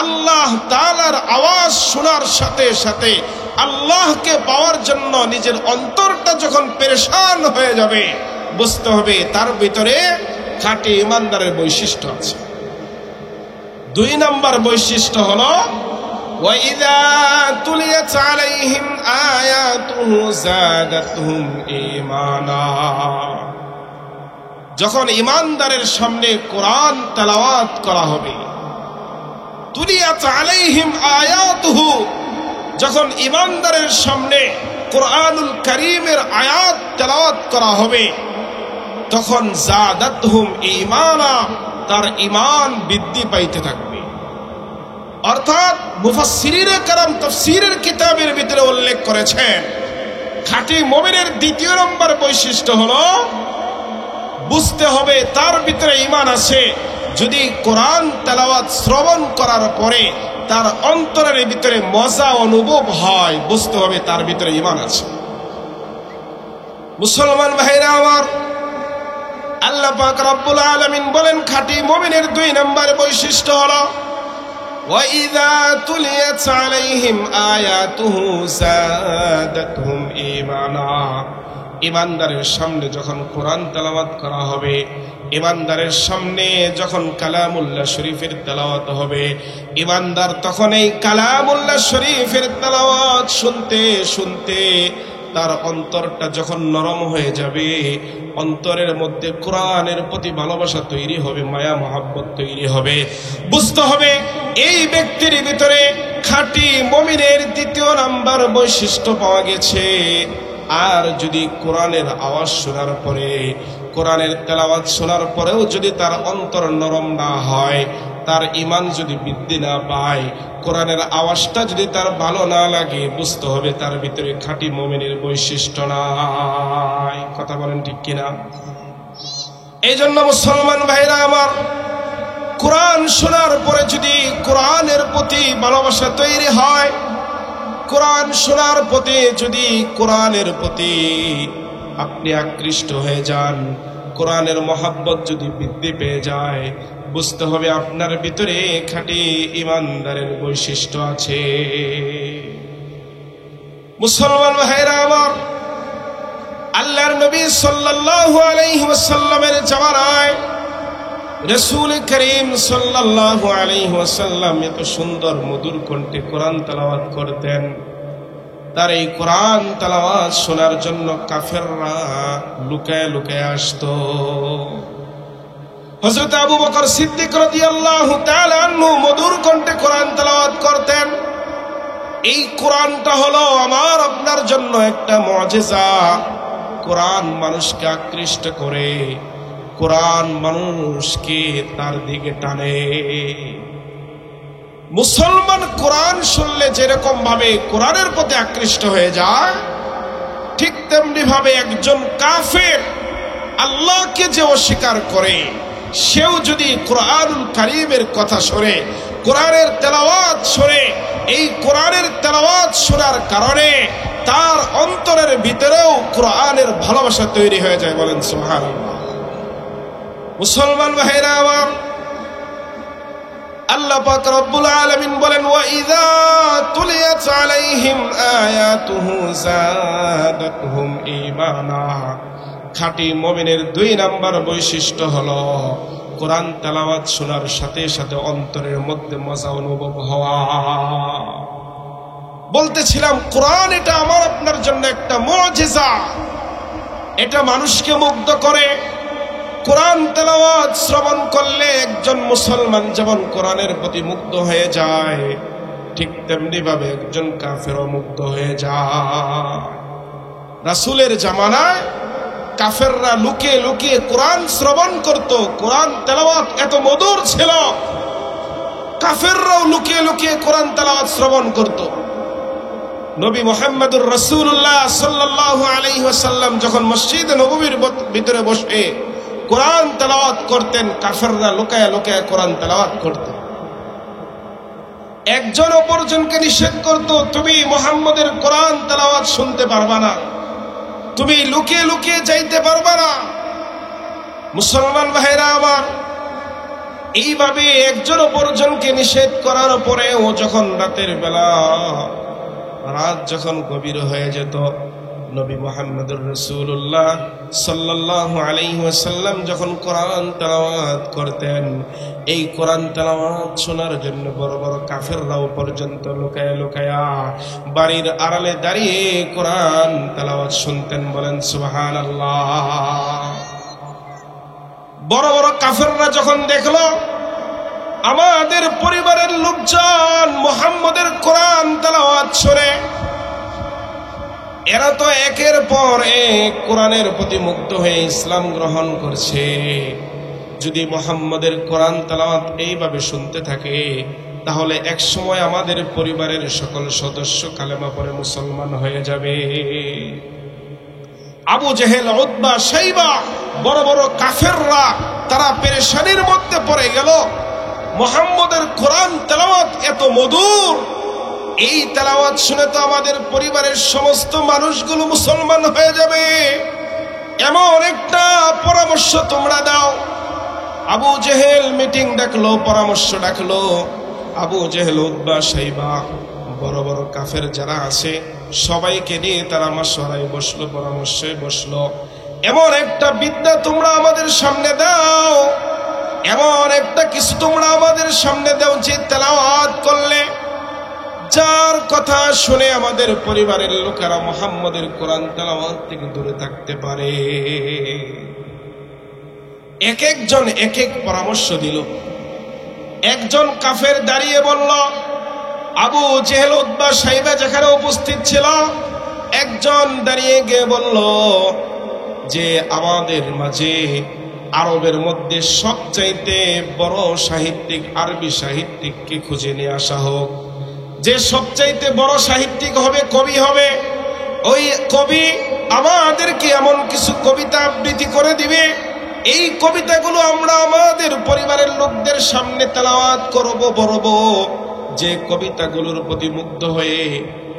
আল্লাহ তাআলার আওয়াজ শোনার সাথে সাথে আল্লাহকে পাওয়ার জন্য নিজের অন্তরটা যখন পেরেশান হয়ে যাবে, বুঝতে হবে তার ভিতরে খাঁটি ঈমানদারের বৈশিষ্ট্য আছে। 2 নাম্বার বৈশিষ্ট্য হলো ওয়াইযা তুলিয়াত আলাইহিম আয়াতুহু যাদাতহুম ঈমানা। যখন ঈমানদারের সামনে কোরআন তেলাওয়াত করা হবে, তুলিয়াত আলাইহিম আয়াতুহু, যখন ঈমানদারের সামনে কোরআনুল কারীমের আয়াত তেলাওয়াত করা হবে, তখন যাদাতহুম ঈমানা, তার ঈমান বৃদ্ধি পাইতে থাকবে। অর্থাৎ মুফাসসিরিনে কেরাম তাফসীরের কিতাবের ভিতরে উল্লেখ করেছেন খাঁটি মুমিনের 2 নম্বর বৈশিষ্ট্য হলো বুঝতে হবে তার ভিতরে ঈমান আছে যদি কোরআন তেলাওয়াত শ্রবণ করার পরে তার অন্তরের ভিতরে মজা অনুভব হয়, বুঝতে হবে তার ভিতরে ঈমান আছে। মুসলমান ভাইরা আমার, আল্লাহ পাক রব্বুল আলামিন বলেন খাঁটি মুমিনের 2 নম্বর বৈশিষ্ট্য হলো ওয়াইযা তুলিয়াত আলাইহিম আয়াতুহু যাদাতহুম ঈমানা। ঈমানদারের সামনে যখন কোরআন তেলাওয়াত করা হবে, ঈমানদারের সামনে যখন কালামুল্লাহ শরীফের তেলাওয়াত হবে, ঈমানদার তখন এই কালামুল্লাহ শরীফের তেলাওয়াত শুনতে শুনতে তার অন্তরটা যখন নরম হয়ে যাবে, অন্তরের মধ্যে কোরআনের প্রতি ভালোবাসা তৈরি হবে, মায়া মহাব্বত তৈরি হবে, বুঝতে হবে এই ব্যক্তির ভিতরে খাঁটি মুমিনের 2 নম্বর বৈশিষ্ট্য পাওয়া গেছে। আর যদি কোরআনের আওয়াজ শোনার পরে, কোরআনের তেলাওয়াত শোনার পরেও যদি তার অন্তর নরম না হয়, তার ঈমান যদি বৃদ্ধি না পায়, কোরআনের আওয়াজটা যদি তার ভালো না লাগে, বুঝতে হবে তার ভিতরে খাঁটি মুমিনের বৈশিষ্ট্য নাই। কথা বলেন ঠিক কিনা? এই জন্য মুসলমান ভাইরা আমার, কোরআন শোনার পরে যদি কোরআনের প্রতি ভালোবাসা তৈরি হয়, কোরআন শোনার প্রতি, যদি কোরআনের প্রতি আপনি আকৃষ্ট হয়ে যান, কোরআনের মহাব্বত যদি বৃদ্ধি পেয়ে যায়, বুঝতে হবে আপনার ভিতরে খাঁটি ইমানদারের বৈশিষ্ট্য আছে। মুসলমান ভাইরা আমার, আল্লাহর নবী সাল্লাল্লাহু আলাইহি ওয়াসাল্লামের জামানায় রাসূল করিম সাল্লাল্লাহু আলাইহি ওয়াসাল্লাম এত সুন্দর মধুর কণ্ঠে কোরআন তেলাওয়াত করতেন। তার এই কোরআন তেলাওয়াত শোনার জন্য কাফেররা লুকায় লুকায় আসতো। হযরত আবু বকর সিদ্দিক রাদিয়াল্লাহু তাআলা আনহু মধুর কণ্ঠে কোরআন তেলাওয়াত করতেন। এই কোরআনটা হলো আমার আপনার জন্য একটা মুজিজা। কোরআন মানুষকে আকৃষ্ট করে, কোরআন মানুষকে তার দিকে টানে। মুসলমান কোরআন শুনলে যেরকম ভাবে কোরআনের প্রতি আকৃষ্ট হয়ে যায়, ঠিক তেমনি ভাবে একজন কাফের আল্লাহকে যে অস্বীকার করে, সেও যদি কোরআনুল কারীমের কথা শোনে, কোরআনের তেলাওয়াত শোনে, এই কোরআনের তেলাওয়াত শোনার কারণে তার অন্তরের ভিতরেও কোরআনের ভালোবাসা তৈরি হয়ে যায়। বলেন সুবহানাল্লাহ। মুসলমান ভাইরা আমার, আল্লাহ পাক রব্বুল আলামিন বলেন, ওয়া ইযা তুলিয়াত আলাইহিম আয়াতুহু যাদাতহুম ঈমানা। খাঁটি মুমিনের 2 নাম্বার বৈশিষ্ট্য হলো কোরআন তেলাওয়াত শোনার সাথে সাথে অন্তরের মধ্যে মজা অনুভব হওয়া। বলতেছিলাম, কোরআন এটা আমার আপনার জন্য একটা মুজিজা। এটা মানুষকে মুগ্ধ করে। কোরআন তেলাওয়াত শ্রবণ করলে একজন মুসলমান যেমন কোরআনের প্রতি মুগ্ধ হয়ে যায়, ঠিক তেমনি ভাবে একজন কাফেরও মুগ্ধ হয়ে যায়। রাসূলের জামানায় কাফেররা লুকিয়ে লুকিয়ে কোরআন শ্রবণ করত। কোরআন তেলাওয়াত এত মধুর ছিল, কাফেররাও লুকিয়ে লুকিয়ে কোরআন তেলাওয়াত শ্রবণ করত। নবী মুহাম্মদুর রাসূলুল্লাহ সাল্লাল্লাহু আলাইহি ওয়াসাল্লাম যখন মসজিদে নববীর ভিতরে বসে কোরআন তেলাওয়াত করতেন, কাফেররা লুকায়া লুকায়া কোরআন তেলাওয়াত করত। একজন অপরজনকে নিষেধ করত, তুমি মুহাম্মদের কোরআন তেলাওয়াত শুনতে পারবা না, তুমি লুকিয়ে লুকিয়ে যাইতে পারবা না। মুসলমান ভাইরা আমার, এইভাবে একজন অপরজনকে নিষেধ করার পরেও যখন রাতের বেলা, রাত যখন গভীর হয়ে যেত, নবী মুহাম্মদুর রাসূলুল্লাহ সাল্লাল্লাহু আলাইহি ওয়াসাল্লাম যখন কোরআন তেলাওয়াত করতেন, এই কোরআন তেলাওয়াত শোনার জন্য বড় বড় কাফেররাও পর্যন্ত লুকায়া লুকায়া বাড়ির আড়ালে দাঁড়িয়ে কোরআন তেলাওয়াত শুনতেন। বলেন সুবহানাল্লাহ। বড় বড় কাফেররা যখন দেখলো আমাদের পরিবারের লোকজন মুহাম্মদের কোরআন তেলাওয়াত শুনে, এরা তো একের পর এক কোরআনের প্রতি মুগ্ধ হয়ে ইসলাম গ্রহণ করছে, যদি মুহাম্মদের কোরআন তেলাওয়াত এইভাবে শুনতে থাকে, তাহলে এক সময় আমাদের পরিবারের সকল সদস্য কালেমা পড়ে মুসলমান হয়ে যাবে। আবু জেহেল, উতবা, শাইবা, বড় বড় কাফেররা তারা পেরেশানির মধ্যে পড়ে গেল। মুহাম্মদের কোরআন তেলাওয়াত এত মধুর, এই তেলাওয়াত শুনে তো আমাদের পরিবারের সমস্ত মানুষগুলো মুসলমান হয়ে যাবে, এমন একটা পরামর্শ তোমরা দাও। আবু জেহেল মিটিং ডাকলো, পরামর্শ ডাকলো। আবু জেহেল, উতবা, শাইবা, বড় বড় কাফের যারা আছে সবাইকে নিয়ে তারা মাশওয়ারায় বসলো, পরামর্শে বসলো। এমন একটা বিদ্যা তোমরা আমাদের সামনে দাও, এমন একটা কিছু তোমরা আমাদের সামনে দাও যে তেলাওয়াত করলে, যার কথা শুনে আমাদের পরিবারের লোকেরা মুহাম্মদের কোরআন তেলাওয়াত থেকে দূরে থাকতে পারে। এক একজন এক এক পরামর্শ দিল। একজন কাফের দাঁড়িয়ে বলল, আবু জেহেল, উতবা, শাইবা যেখানে উপস্থিত ছিল, একজন দাঁড়িয়ে গিয়ে বলল যে আমাদের মাঝে আরবের মধ্যে সবচাইতে বড় সাহিত্যিক, আরবি সাহিত্যিককে খুঁজে নিয়ে আসা হোক। যে সবচাইতে বড় সাহিত্যিক হবে, কবি হবে, ওই কবি আমাদেরকে এমন কিছু কবিতা আবৃত্তি করে দিবে, এই কবিতাগুলো আমরা আমাদের পরিবারের লোকদের সামনে তেলাওয়াত করব, পড়ব। যে কবিতাগুলোর প্রতি মুগ্ধ হয়ে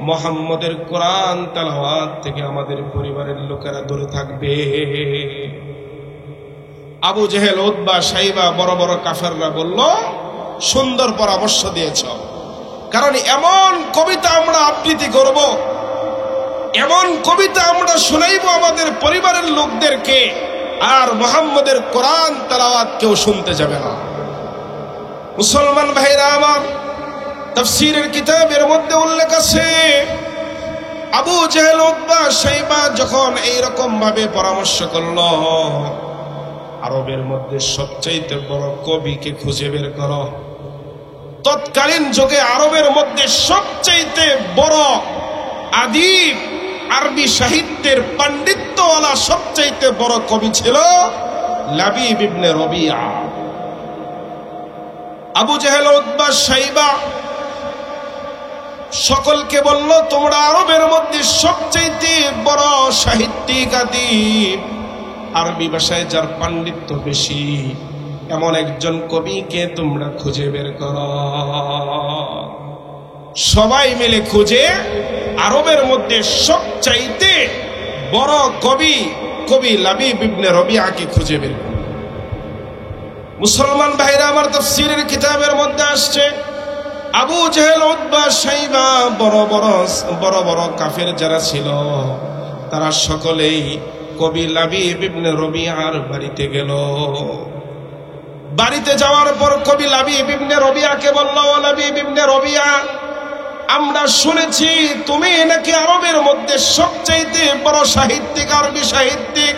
মুহাম্মদের কোরআন তেলাওয়াত থেকে আমাদের পরিবারের লোকেরা দূরে থাকবে। আবু জেহেল, উতবা, শাইবা বড় বড় কাফেররা বলল, সুন্দর পরামর্শ দিয়েছ, কারণ এমন কবিতা আমরা আবৃত্তি করব, এমন কবিতা আমরা শোনাইব আমাদের পরিবারের লোকদেরকে, আর মুহাম্মদের কোরআন তেলাওয়াত কেউ শুনতে যাবে না। মুসলমান ভাইরা আমার, তাফসীরের কিতাবের মধ্যে উল্লেখ আছে, আবু জেহেল, উতবা, শাইবা যখন এইরকম ভাবে পরামর্শ করল, আরবের মধ্যে সবচাইতে বড় কবিকে খুঁজে বের করো। তৎকালীন যুগে আরবের মধ্যে সবচাইতে বড় আদিব, আরবি সাহিত্যের পাণ্ডিত্যওয়ালা সবচাইতে বড় কবি ছিল লাবিব ইবনে রবিয়া। আবু জেহেল, উতবা, শাইবা সকলকে বলল, তোমরা আরবের মধ্যে সবচাইতে বড় সাহিত্যিক, আদিব, আরবি ভাষায় যার পাণ্ডিত্য বেশি, এমন একজন কবিকে তোমরা খুঁজে বের করো। সবাই মিলে খুঁজে আরবের মধ্যে সবচাইতে বড় কবি লাবিব ইবনে রবিয়াকে খুঁজে বের করো। মুসলমান ভাইরা আমার, তাফসীরের কিতাবের মধ্যে আসছে, আবু জেহেল, উতবা, শাইবা বড় বড় কাফের যারা ছিল, তারা সকলেই কবি লাবিব ইবনে রবিয়ার বাড়িতে গেল। বাড়িতে যাওয়ার পর কবি লাবিব ইবনে রবিয়াকে বলল, ও লাবিব ইবনে রবিয়া, আমরা শুনেছি তুমি নাকি আরবের মধ্যে সবচাইতে বড় সাহিত্যিক, আরবি সাহিত্যিক।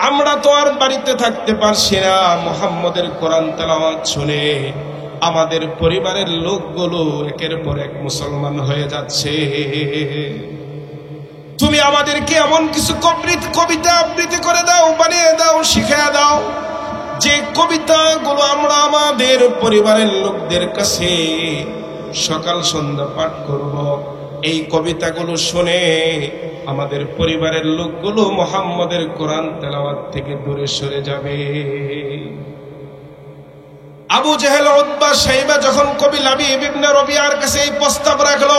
আমরা তো আর বাড়িতে থাকতে পারছি না, মুহাম্মদের কোরআন তেলাওয়াত শুনে আমাদের পরিবারের লোকগুলো একের পর এক মুসলমান হয়ে যাচ্ছে। তুমি আমাদেরকে এমন কিছু কবিতা আবৃত্তি করে দাও, বানিয়ে দাও, শিখিয়ে দাও, যে কবিতাগুলো আমরা আমাদের পরিবারের লোকদের কাছে সকাল সন্ধ্যা পাঠ করব। এই কবিতাগুলো শুনে আমাদের পরিবারের লোকগুলো মুহাম্মদের কোরআন তেলাওয়াত থেকে দূরে সরে যাবে। আবু জেহেল, উতবা, শাইবা যখন কবি লাবিব ইবনে রবিয়ার কাছে এই প্রস্তাব রাখলো,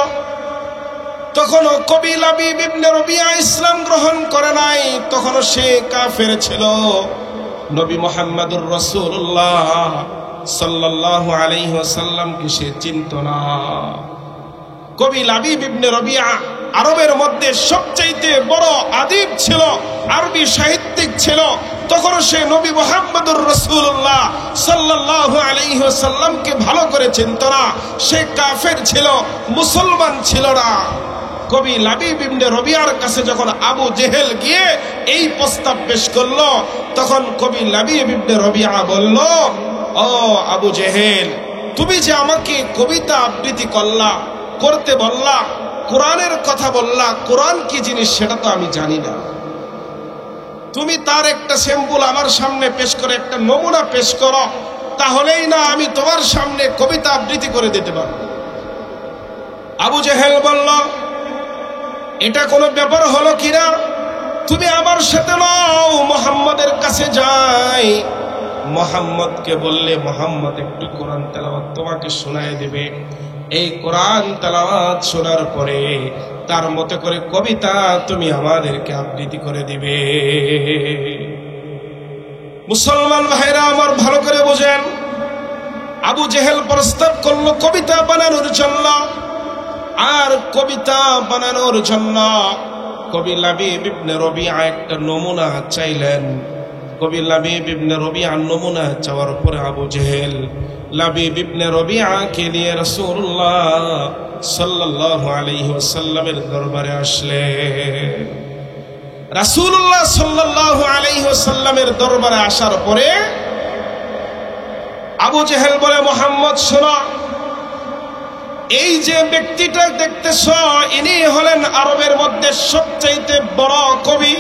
তখনও কবি লাবিব ইবনে রবিয়া ইসলাম গ্রহণ করে নাই, তখনও সে কাফের ছিল। নবী মুহাম্মদুর রাসূলুল্লাহ সাল্লাল্লাহু আলাইহি ওয়াসাল্লামকে সে চিনত না। কবি লাবিব ইবনে রবিয়া আরবের মধ্যে সবচাইতে বড় আদিব ছিল, আরবি সাহিত্যিক ছিল, তখনও সে নবী মুহাম্মদুর রাসূলুল্লাহ সাল্লাল্লাহু আলাইহি ওয়াসাল্লামকে ভালো করে চিনত না। সে কাফের ছিল, মুসলমান ছিল না। কবি লাবিব ইবনে রবিয়ার কাছে যখন আবু জেহেল গিয়ে এই প্রস্তাব পেশ করলো, তখন কবি লাবিব ইবনে রবিয়া বলল, ও আবু জেহেল, তুমি যে আমাকে কবিতা আবৃত্তি করতে বললা, কোরআনের কথা বললা, কোরআন কি জিনিস সেটা তো আমি জানি না। তুমি তার একটা স্যাম্পল আমার সামনে পেশ করে, একটা নমুনা পেশ করো, তাহলেই না আমি তোমার সামনে কবিতা আবৃত্তি করে দিতে পারব। আবু জেহেল বলল, এটা কোনো ব্যাপার হলো কিনা? তুমি আমার সাথে নাও, মুহাম্মদের কাছে যাই। মুহাম্মদকে বললে মুহাম্মদ একটু কোরআন তেলাওয়াত তোমাকে শোনায় দেবে। এই কোরআন তেলাওয়াত শোনার পরে তার মতো করে কবিতা তুমি আমাদেরকে আবৃত্তি করে দিবে। মুসলমান ভাইরা আমার, ভালো করে বোঝেন, আবু জেহেল প্রস্তাব করলো কবিতা বানানোর জন্য, আর কবিতা বানানোর জন্য কবি লাবিব ইবনে রবিয়া একটা নমুনা চাইলেন। কবি লাবিব ইবনে রবিয়া নমুনা চাওয়ার পরে আবু জেহেল লাবিব ইবনে রবিয়াকে নিয়ে রাসূলুল্লাহ সাল্লাল্লাহু আলাইহি ওয়াসাল্লামের দরবারে আসলেন। রাসূলুল্লাহ সাল্লাল্লাহু আলাইহি ওয়াসাল্লামের দরবারে আসার পরে আবু জেহেল বলে, মুহাম্মদ শোনো, এই যে ব্যক্তিটা দেখতেছ, ইনি হলেন আরবের মধ্যে সবচাইতে বড় কবি,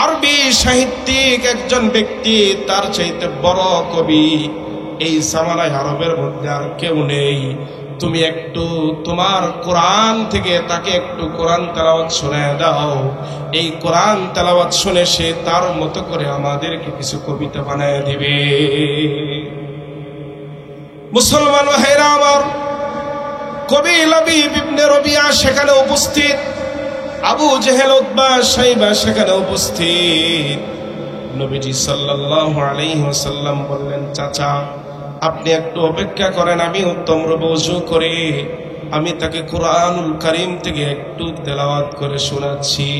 আরবি সাহিত্যিক একজন ব্যক্তি, তার চাইতে বড় কবি এই জামানায় আরবের মধ্যে আর কেউ নেই। তুমি একটু তোমার কোরআন থেকে তাকে একটু কোরআন তেলাওয়াত শোনায় দাও। এই কোরআন তেলাওয়াত শুনে সে তার মতো করে আমাদেরকে কিছু কবিতা বানায় দিবে। মুসলমান ভাইরা আমার, কবি লাবিব ইবনে রবিয়া সেখানে উপস্থিত, আবু জেহেল উতবা সাইবা সেখানে উপস্থিত। নবীজি সাল্লাল্লাহু আলাইহি ওয়াসাল্লাম বললেন, চাচা আপনি একটু অপেক্ষা করেন, আমি উত্তম রূপে ওযু করে আমি তাকে কুরআনুল কারীম থেকে একটু তেলাওয়াত করে শোনাচ্ছি।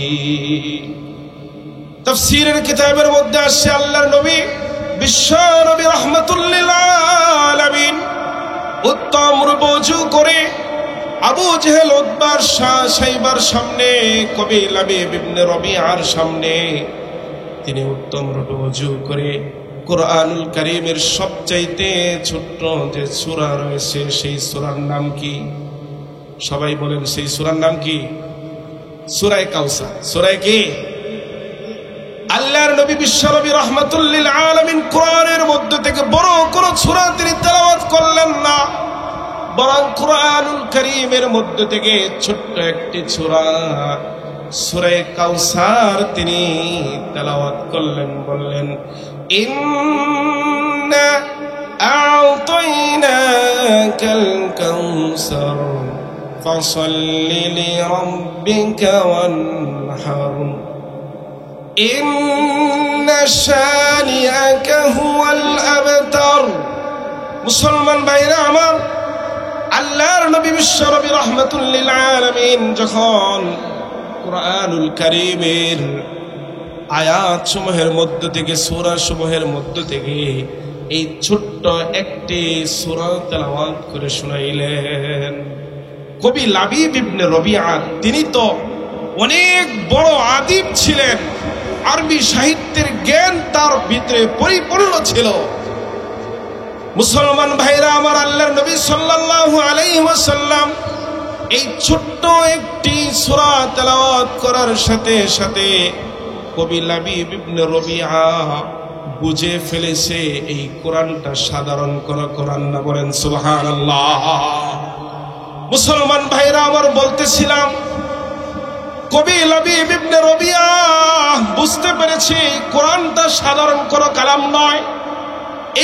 তাফসীরের কিতাবের মধ্যে আসছে আল্লাহর নবী বিশ্ব নবী রাহমাতুল লিল আলামিন উত্তম রূপে ওযু করে আবু জেহেল উতবা সাইবার সামনে, কবি লাবিব ইবনে রবিআর সামনে তিনি উত্তম রূপে ওযু করে কুরআনুল কারীমের সবচাইতে ছোট্ট যে সূরা রয়েছে সেই সূরার নাম কি? সবাই বলেন, সেই সূরার নাম কি? সূরা কাউসার। সূরা কি? আল্লাহর নবী বিশ্বনবী রাহমাতুল লিল আলামিন কোরআনের মধ্যে থেকে বড় কোন সূরা তিনি তেলাওয়াত করলেন না, বরং কুরআনুল কারীমের মধ্যে থেকে ছোট্ট একটি সূরা, সূরা কাউসার তিনি তেলাওয়াত করলেন। বললেন, ইন্না আ'তাইনাকাল কাউসার ফাসাল্লি লিরাব্বিকা ওয়ানহার ইন্না শানিআকা হুয়াল আবতার। মুসলমান ভাইরা আমার, আল্লাহর নবী বিশ্বনবী রাহমাতুল লিল আলামিন যখন কুরআনুল কারীমের আয়াত সমূহের মধ্য থেকে, সূরা সমূহের মধ্য থেকে এই ছোট্ট একটি সূরা তেলাওয়াত করে শোনাইলেন, কবি লাবিব ইবনে রবিআ তিনি তো অনেক বড় আদিব ছিলেন, আরবি সাহিত্যের জ্ঞান তার ভিতরে পরিপূর্ণ ছিল। মুসলমান ভাইরা আমার, আল্লাহর নবী সাল্লাল্লাহু আলাইহি ওয়াসাল্লাম এই ছোট্ট একটি সূরা তেলাওয়াত করার সাথে সাথে কবি লাবিব ইবনে রবিআ বুঝে ফেলেছে এই কোরআনটা সাধারণ কোন কোরআন না। বলেন সুবহানাল্লাহ। মুসলমান ভাইরা আমার, বলতেছিলাম কবি লাবিব ইবনে রবিআ বুঝতে পেরেছে কোরআনটা সাধারণ কোন কালাম নয়,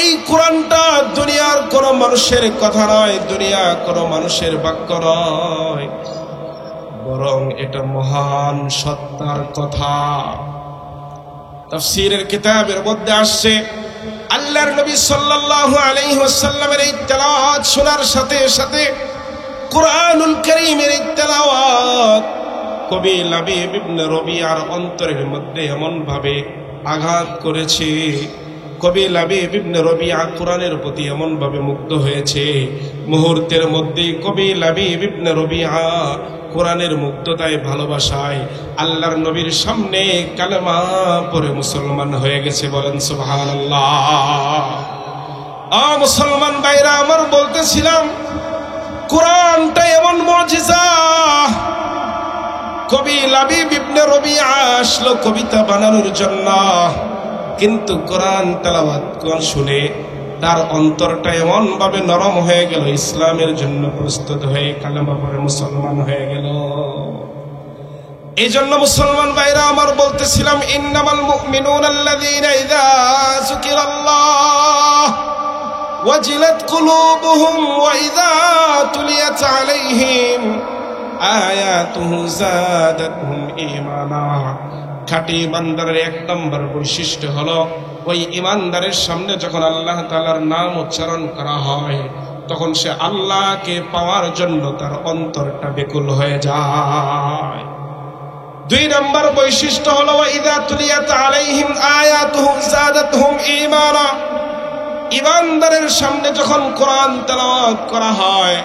এই কোরআনটা দুনিয়ার কোন মানুষের কথা নয়, দুনিয়া কোন মানুষের বাক্য নয়, বরং এটা মহান সত্তার কথা। তাফসীরের কিতাবের মধ্যে আসছে আল্লাহর নবী সাল্লাল্লাহু আলাইহি ওয়াসাল্লামের এই তেলাওয়াত শোনার সাথে সাথে কুরআনুল কারীমের এই তেলাওয়াত কবি লাবিব ইবনে রবিআর অন্তরের মধ্যে এমন ভাবে আঘাত করেছে, কবি লাবিব ইবনে রবিআ কোরআনের প্রতি এমন ভাবে মুগ্ধ হয়েছে, মুহূর্তের মধ্যেই কবি লাবিব ইবনে রবিআ কোরআনের মুগ্ধতায় ভালোবাসায় আল্লাহর নবীর সামনে কালেমা পড়ে মুসলমান হয়ে গেছে। বলেন সুবহানাল্লাহ। মুসলমান ভাইরা আমার, বলতেছিলাম কোরআনটা এমন মুজিজা, কবি লাবিব ইবনে রবিআ আসলো কবিতা বানানোর জন্য, কিন্তু কোরআন তেলাওয়াত শুনে তার অন্তরটা এমন ভাবে নরম হয়ে গেল, ইসলামের জন্য প্রস্তুত হয়ে কালেমা পড়ে মুসলমান হয়ে গেল। এই জন্য মুসলমান ভাইরা আমার, বলতেছিলাম ইন্নামাল মুমিনুনা আল্লাযীনা ইযা যুকিরাল্লাহ ওয়াজিলাত কুলুবুহুম ওয়া ইযা তুলিয়াত আলাইহিম আয়াতুহু যাদাতহুম ঈমানা। খাঁটি ইমানদারের এক নম্বর বৈশিষ্ট্য হলো, ওই ইমানদারের সামনে যখন আল্লাহ তাআলার নাম উচ্চারণ করা হয় তখন সে আল্লাহকে পাওয়ার জন্য তার অন্তরটা ব্যাকুল হয়ে যায়। দুই নম্বর বৈশিষ্ট্য হলো ইযা তুলিয়াত আলাইহিম আয়াতুহু যাদাতহুম ঈমানা। ইমানদারের সামনে যখন কোরআন তেলাওয়াত করা হয়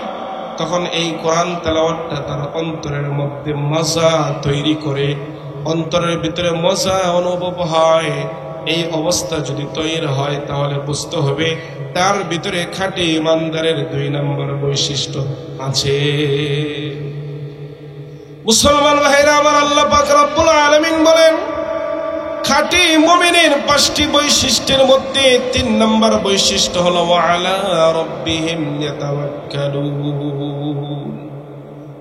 তখন এই কোরআন তেলাওয়াতটা তার অন্তরের মধ্যে মজা তৈরি করে, অন্তরের ভিতরে মজা অনুভব হয়। এই অবস্থা যদি তৈরি হয় তাহলে বুঝতে হবে তার ভিতরে খাঁটি ইমানদারের দুই নম্বর বৈশিষ্ট্য আছে। মুসলমান ভাইরা আমার, আল্লাহ পাক রব্বুল আলামিন বলেন খাঁটি মুমিনের পাঁচটি বৈশিষ্ট্যের মধ্যে তিন নম্বর বৈশিষ্ট্য হলো ওয়া আলা রাব্বিহিম ইয়াতাওয়াক্কালুন।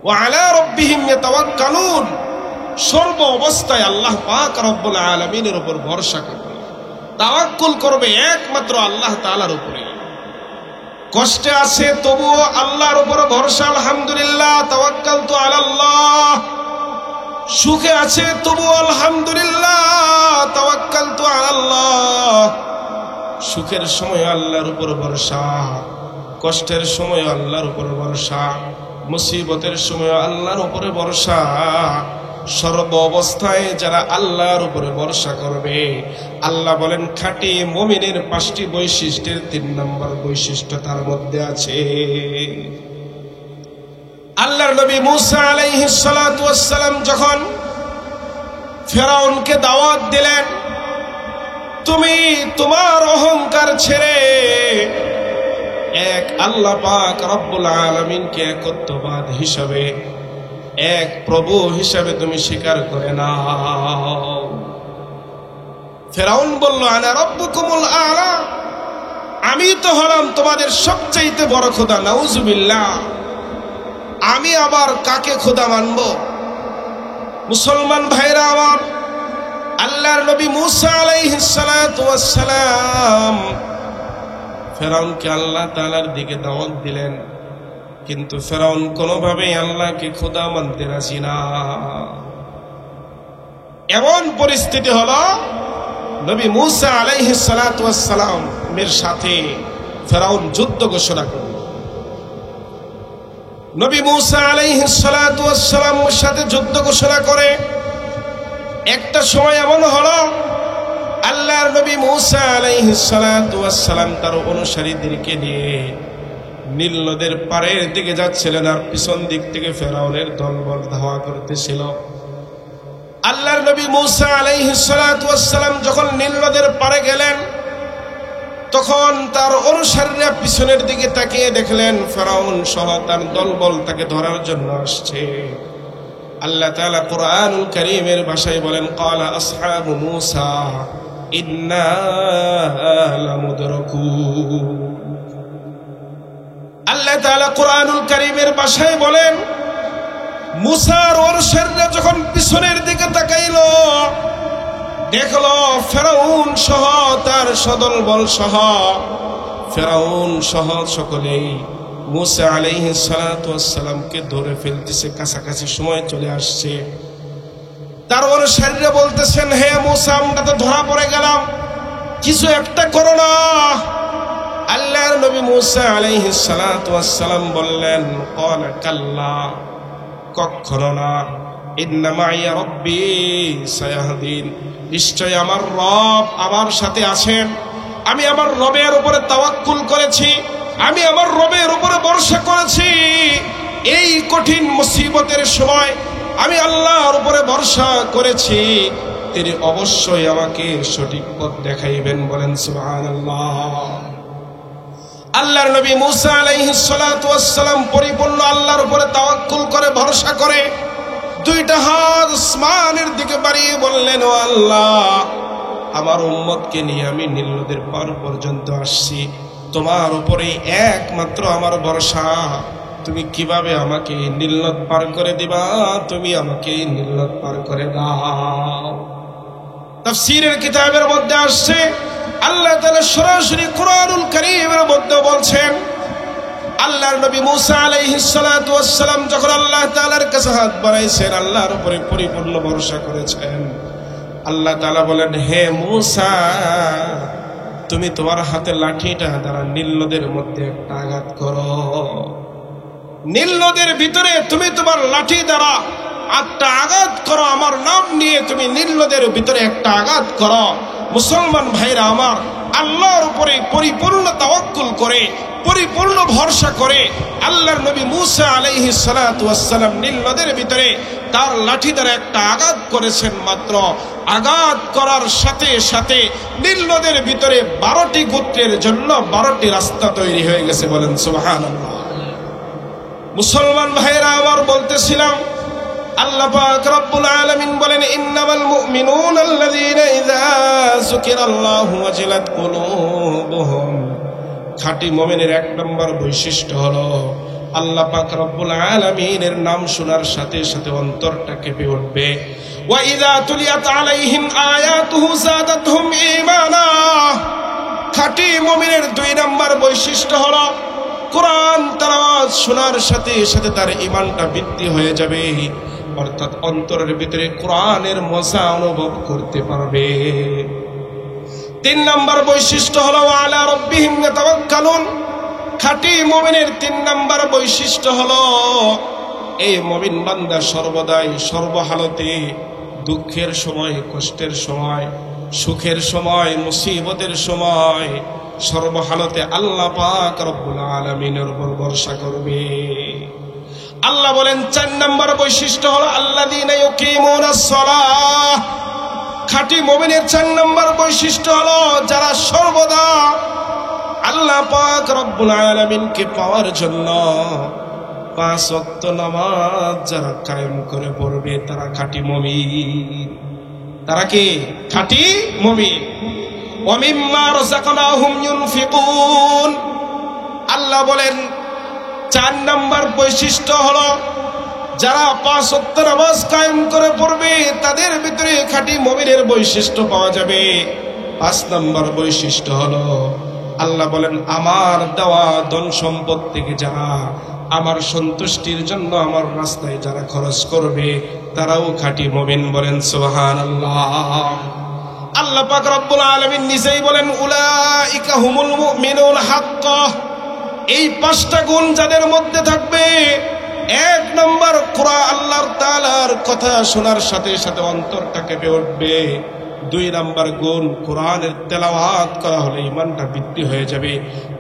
ওয়া আলা রাব্বিহিম ইয়াতাওয়াক্কালুন, সর্ব অবস্থায় আল্লাহ পাক রব্বুল আলামিনের উপর ভরসা করবে, তাওয়াক্কুল করবে একমাত্র আল্লাহ তাআলার উপরে। কষ্টে আছে তবুও আল্লাহর উপর ভরসা, আলহামদুলিল্লাহ তাওয়াক্কালতু আলাল্লাহ। সুখে আছে তবুও আলহামদুলিল্লাহ তাওয়াক্কালতু আলাল্লাহ। সুখের সময় আল্লাহর উপর ভরসা, কষ্টের সময় আল্লাহর উপর ভরসা, মুসিবতের সময় আল্লাহর উপরে ভরসা। সর্ব অবস্থায় যারা আল্লাহর উপরে ভরসা করবে, আল্লাহ বলেন খাঁটি মুমিনের 5টি বৈশিষ্ট্যের 3 নম্বর বৈশিষ্ট্য তার মধ্যে আছে। আল্লাহর নবী মুসা আলাইহিস সালাতু ওয়াস সালাম যখন ফেরাউনকে দাওয়াত দিলেন, তুমি তোমার অহংকার ছেড়ে এক আল্লাহ পাক রব্বুল আলামিনকে একত্ববাদ হিসাবে, এক প্রভু হিসাবে তুমি স্বীকার করে নাও। ফেরাউন বলল, আনা রব্বুকুমুল আ'লা, আমি তো হলাম তোমাদের সবচাইতে বড় খোদা। নাউজুবিল্লাহ, আমি আবার কাকে খোদা মানব? মুসলমান ভাইরা আমার, আল্লাহর নবী মুসা আলাইহিস সালাতু ওয়াস সালাম ফেরাউনকে আল্লাহ তাআলার দিকে দাওয়াত দিলেন, কিন্তু ফেরাউন কোনোভাবেই আল্লাহকে খোদা মানতে রাজি না। এমন পরিস্থিতি হলো, নবী মুসা আলাইহিস সালাতু ওয়াস সালামের সাথে ফেরাউন যুদ্ধ ঘোষণা করল। নবী মুসা আলাইহিস সালাতু ওয়াস সালামের সাথে যুদ্ধ ঘোষণা করে একটা সময় এমন হলো, আল্লাহর নবী মুসা আলাইহিস সালাতু ওয়াস সালাম তার অনুসারীদেরকে নিয়ে নীল নদের পাড়ের দিকে যাচ্ছিলেন, আর পিছন দিক থেকে ফেরাউনের দলবল ধাওয়া করতেছিল। আল্লাহর নবী মুসা আলাইহিস সালাতু ওয়াস সালাম যখন নীল নদের পাড়ে গেলেন, তখন তার অনুসারীরা পিছনের দিকে তাকিয়ে দেখলেন ফেরাউন সহ তার দলবল তাকে ধরার জন্য আসছে। আল্লাহ তাআলা কুরআনুল কারীমের ভাষায় বলেন, ক্বালা আসহাবু মুসা ইন্না লামুদরাকুন। আল্লাহ তাআলা কুরআনুল কারীমের ভাষায় বলেন, মুসার অনুসারীরা যখন পিছনের দিকে তাকাইলো, দেখলো ফেরাউন সহ তার সদলবল সহ, ফেরাউন সহ সকলেই মুসা আলাইহিস সালাতু ওয়াস সালামকে ধরে ফেলতেছে, কাছাকাছি সময় চলে আসছে। তার অনুসারীরা বলতেছেন, হে মুসা, আমরা তো ধরা পড়ে গেলাম, কিছু একটা করো না। আল্লাহর নবী মুসা আলাইহিস সালাতু ওয়াস সালাম বললেন, ক্বালা কাল্লা, কখনো না, ইন্না মাইয়া রাব্বি সায়াহদিন, নিশ্চয় আমার রব আমার সাথে আছেন। আমি আমার রবের উপরে তাওয়াক্কুল করেছি, আমি আমার রবের উপরে ভরসা করেছি। এই কঠিন মুসিবতের সময় আমি আল্লাহর উপরে ভরসা করেছি, তিনি অবশ্যই আমাকে সঠিক পথ দেখাইবেন। বলেন সুবহানাল্লাহ। আল্লাহর নবী মুসা আলাইহিস সালাতু ওয়াস সালাম পরিপূর্ণ আল্লাহর উপরে তাওয়াক্কুল করে, ভরসা করে 2টা হাত আসমানের দিকে বাড়িয়ে বললেন, ও আল্লাহ, আমার উম্মতকে নিয়ে আমি নীল নদের পার পর্যন্ত আসছি, তোমার উপরে একমাত্র আমার ভরসা। তুমি কিভাবে আমাকে নীল নদ পার করে দিবা? তুমি আমাকে নীল নদ পার করে দাও। তাফসীরের কিতাবের মধ্যে আসছে, আল্লাহ তাআলা সরাসরি কুরআনুল কারীমের মধ্যে বলছেন, আল্লাহর নবী মুসা আলাইহিস সালাতু ওয়াস সালাম যখন আল্লাহ তাআলার কাছে হাত বাড়াইছেন, আল্লাহর উপরে পরিপূর্ণ ভরসা করেছেন, আল্লাহ তাআলা বলেন, হে মুসা, তুমি তোমার হাতে লাঠিটা দ্বারা নীল নদের মধ্যে একটা আঘাত করো। নীল নদের ভিতরে তুমি তোমার লাঠি দ্বারা একটা আঘাত করো, আমার নাম নিয়ে তুমি নীল নদের ভিতরে একটা আঘাত করো। মুসলমান ভাইরা আমার, আল্লাহর উপরে পরিপূর্ণ তাওয়াক্কুল করে, পরিপূর্ণ ভরসা করে আল্লাহর নবী মুসা আলাইহিস সালাতু ওয়াস সালাম নীল নদের ভিতরে তার লাঠি দ্বারা একটা আঘাত করেছেন। মাত্র আঘাত করার সাথে সাথে নীল নদের ভিতরে 12টি গোত্রের জন্য 12টি রাস্তা তৈরি হয়ে গেছে। বলেন সুবহানাল্লাহ। মুসলমান ভাইরা আমার, বলতেছিলাম আল্লাহ পাক রব্বুল আলামিন বলেন, ইন্নামাল মুমিনুনা আল্লাযীনা ইযা যুকিরাল্লাহু ওয়াজিলাত কুলুবুহুম। খাঁটি মুমিনের 1 নম্বর বৈশিষ্ট্য হলো আল্লাহ পাক রব্বুল আলামিনের নাম শোনার সাথে সাথে অন্তরটা কেঁপে উঠবে। ওয়া ইযা তুলিয়াত আলাইহিম আয়াতুহু জাদাতহুম ঈমানা। খাঁটি মুমিনের 2 নম্বর বৈশিষ্ট্য হলো কোরআন তেলাওয়াত শোনার সাথে সাথে তার ঈমানটা বৃদ্ধি হয়ে যাবে, অর্থাৎ অন্তরের ভিতরে কোরআনের মজা অনুভব করতে পারবে। 3 নম্বর বৈশিষ্ট্য হলো আলা রাব্বিহিম ইয়াতাওয়াক্কালুন। খাঁটি মুমিনের 3 নম্বর বৈশিষ্ট্য হলো এই মুমিন বান্দা সর্বদাই সর্বহালতে, দুঃখের সময়, কষ্টের সময়, সুখের সময়, মুসিবতের সময়, সর্বহালতে আল্লাহ পাক রব্বুল আলামিনের উপর ভরসা করবে। আল্লাহ বলেন 4 নম্বর বৈশিষ্ট্য হলো আল্লাযীনা ইউকিমুনাস সালাহ। খাঁটি মুমিনের 4 নম্বর বৈশিষ্ট্য হলো যারা সর্বদা আল্লাহ পাক রব্বুল আলামিনকে পাওয়ার জন্য 5 ওয়াক্ত নামাজ যারা কায়েম করে পড়বে তারা খাঁটি মুমিন। তারা কি? খাঁটি মুমিন। ওয়া মিম্মা রাযাকনাহুম ইউনফিকুন। আল্লাহ বলেন 4 নম্বর বৈশিষ্ট্য হলো যারা 5 ওয়াক্ত নামাজ কায়েম করে পড়বে তাদের ভিতরে খাঁটি মুমিনের বৈশিষ্ট্য পাওয়া যাবে। 5 নম্বর বৈশিষ্ট্য হলো আল্লাহ বলেন আমার দেওয়া ধন সম্পদ থেকে যারা আমার সন্তুষ্টির জন্য আমার রাস্তায় যারা খরচ করবে তারাও খাঁটি মুমিন। বলেন সুবহানাল্লাহ। আল্লাহ পাক রব্বুল আলামিন নিজেই বলেন উলাইকা হুমুল মুমিনুন হাক্কা। এই 5টা গুণ যাদের মধ্যে থাকবে, 1 নম্বর কোরআন আল্লাহর তাআলার কথা শোনার সাথে সাথে অন্তরটা কেঁপে উঠবে। 2 নম্বর গুণ কোরআনের তেলাওয়াত করা হলে ঈমানটা বৃদ্ধি হয়ে যাবে,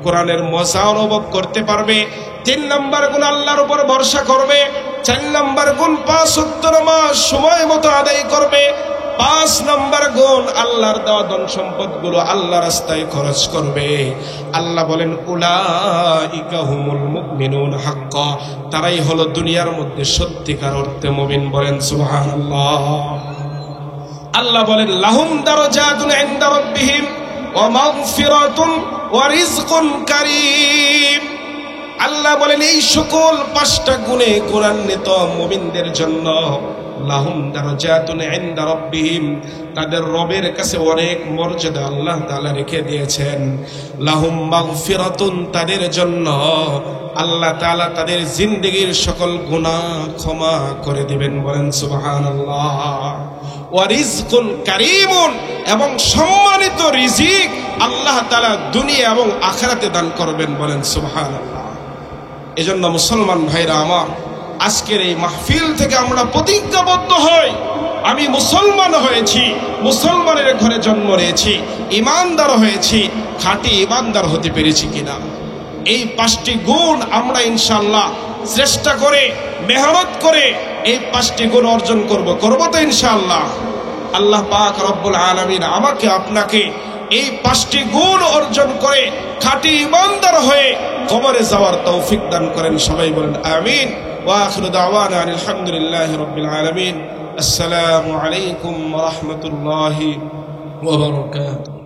কোরআনের মজা অনুভব করতে পারবে। 3 নম্বর গুণ আল্লাহর উপর ভরসা করবে। 4 নম্বর গুণ 5 ওয়াক্ত নামাজ সময় মতো আদায় করবে। 5 নম্বর গুণ আল্লাহর দেওয়া ধন সম্পদগুলো আল্লাহর রাস্তায় খরচ করবে। আল্লাহ বলেন উলাইকা হুমুল মুমিনুন হাক্কা। তারাই হলো দুনিয়ার মধ্যে সত্যিকার অর্থে মুমিন। বলেন সুবহানাল্লাহ। আল্লাহ বলেন লাহুম দারাজাতুন ইনদা রাব্বিহিম ওয়া মাগফিরাতুন ওয়া রিজকুন কারীম। আল্লাহ বলেন এই সকল 5টা গুণে গুণান্বিত মুমিনদের জন্য লাহুম দারাজাতুন ইনদা রাব্বিহিম, তাদের রবের কাছে অনেক মর্যাদা আল্লাহ তাআলা রেখে দিয়েছেন। লাহুম মাগফিরাতুন, তাদের জন্য আল্লাহ তাআলা তাদের জিন্দেগীর সকল গুনাহ ক্ষমা করে দিবেন। বলেন সুবহানাল্লাহ। ওয়া রিজকুন কারীমুন, এবং সম্মানিত রিজিক আল্লাহ তাআলা দুনিয়া এবং আখিরাতে দান করবেন। বলেন সুবহানাল্লাহ। এজন্য মুসলমান ভাইরা আমার, আজকের এই মাহফিল থেকে আমরা প্রতিজ্ঞাবদ্ধ হই, আমি মুসলমান হয়েছি, মুসলমানের ঘরে জন্ম নিয়েছি, ঈমানদার হয়েছি, খাঁটি ঈমানদার হতে পেরেছি কিনা। এই 5টি গুণ আমরা ইনশাআল্লাহ চেষ্টা করে মেহনত করে এই 5টি গুণ অর্জন করব তো ইনশাআল্লাহ। আল্লাহ পাক রব্বুল আলামিন আমাকে আপনাকে এই 5টি গুণ অর্জন করে খাঁটি ঈমানদার হয়ে কবরে যাওয়ার তৌফিক দান করেন। সবাই বলেন আমিন। ওয়া আখিরু দাওয়ানা আলহামদুলিল্লাহি রাব্বিল আলামিন। আসসালামু আলাইকুম ওয়া রাহমাতুল্লাহি ওয়া বারাকাতুহু।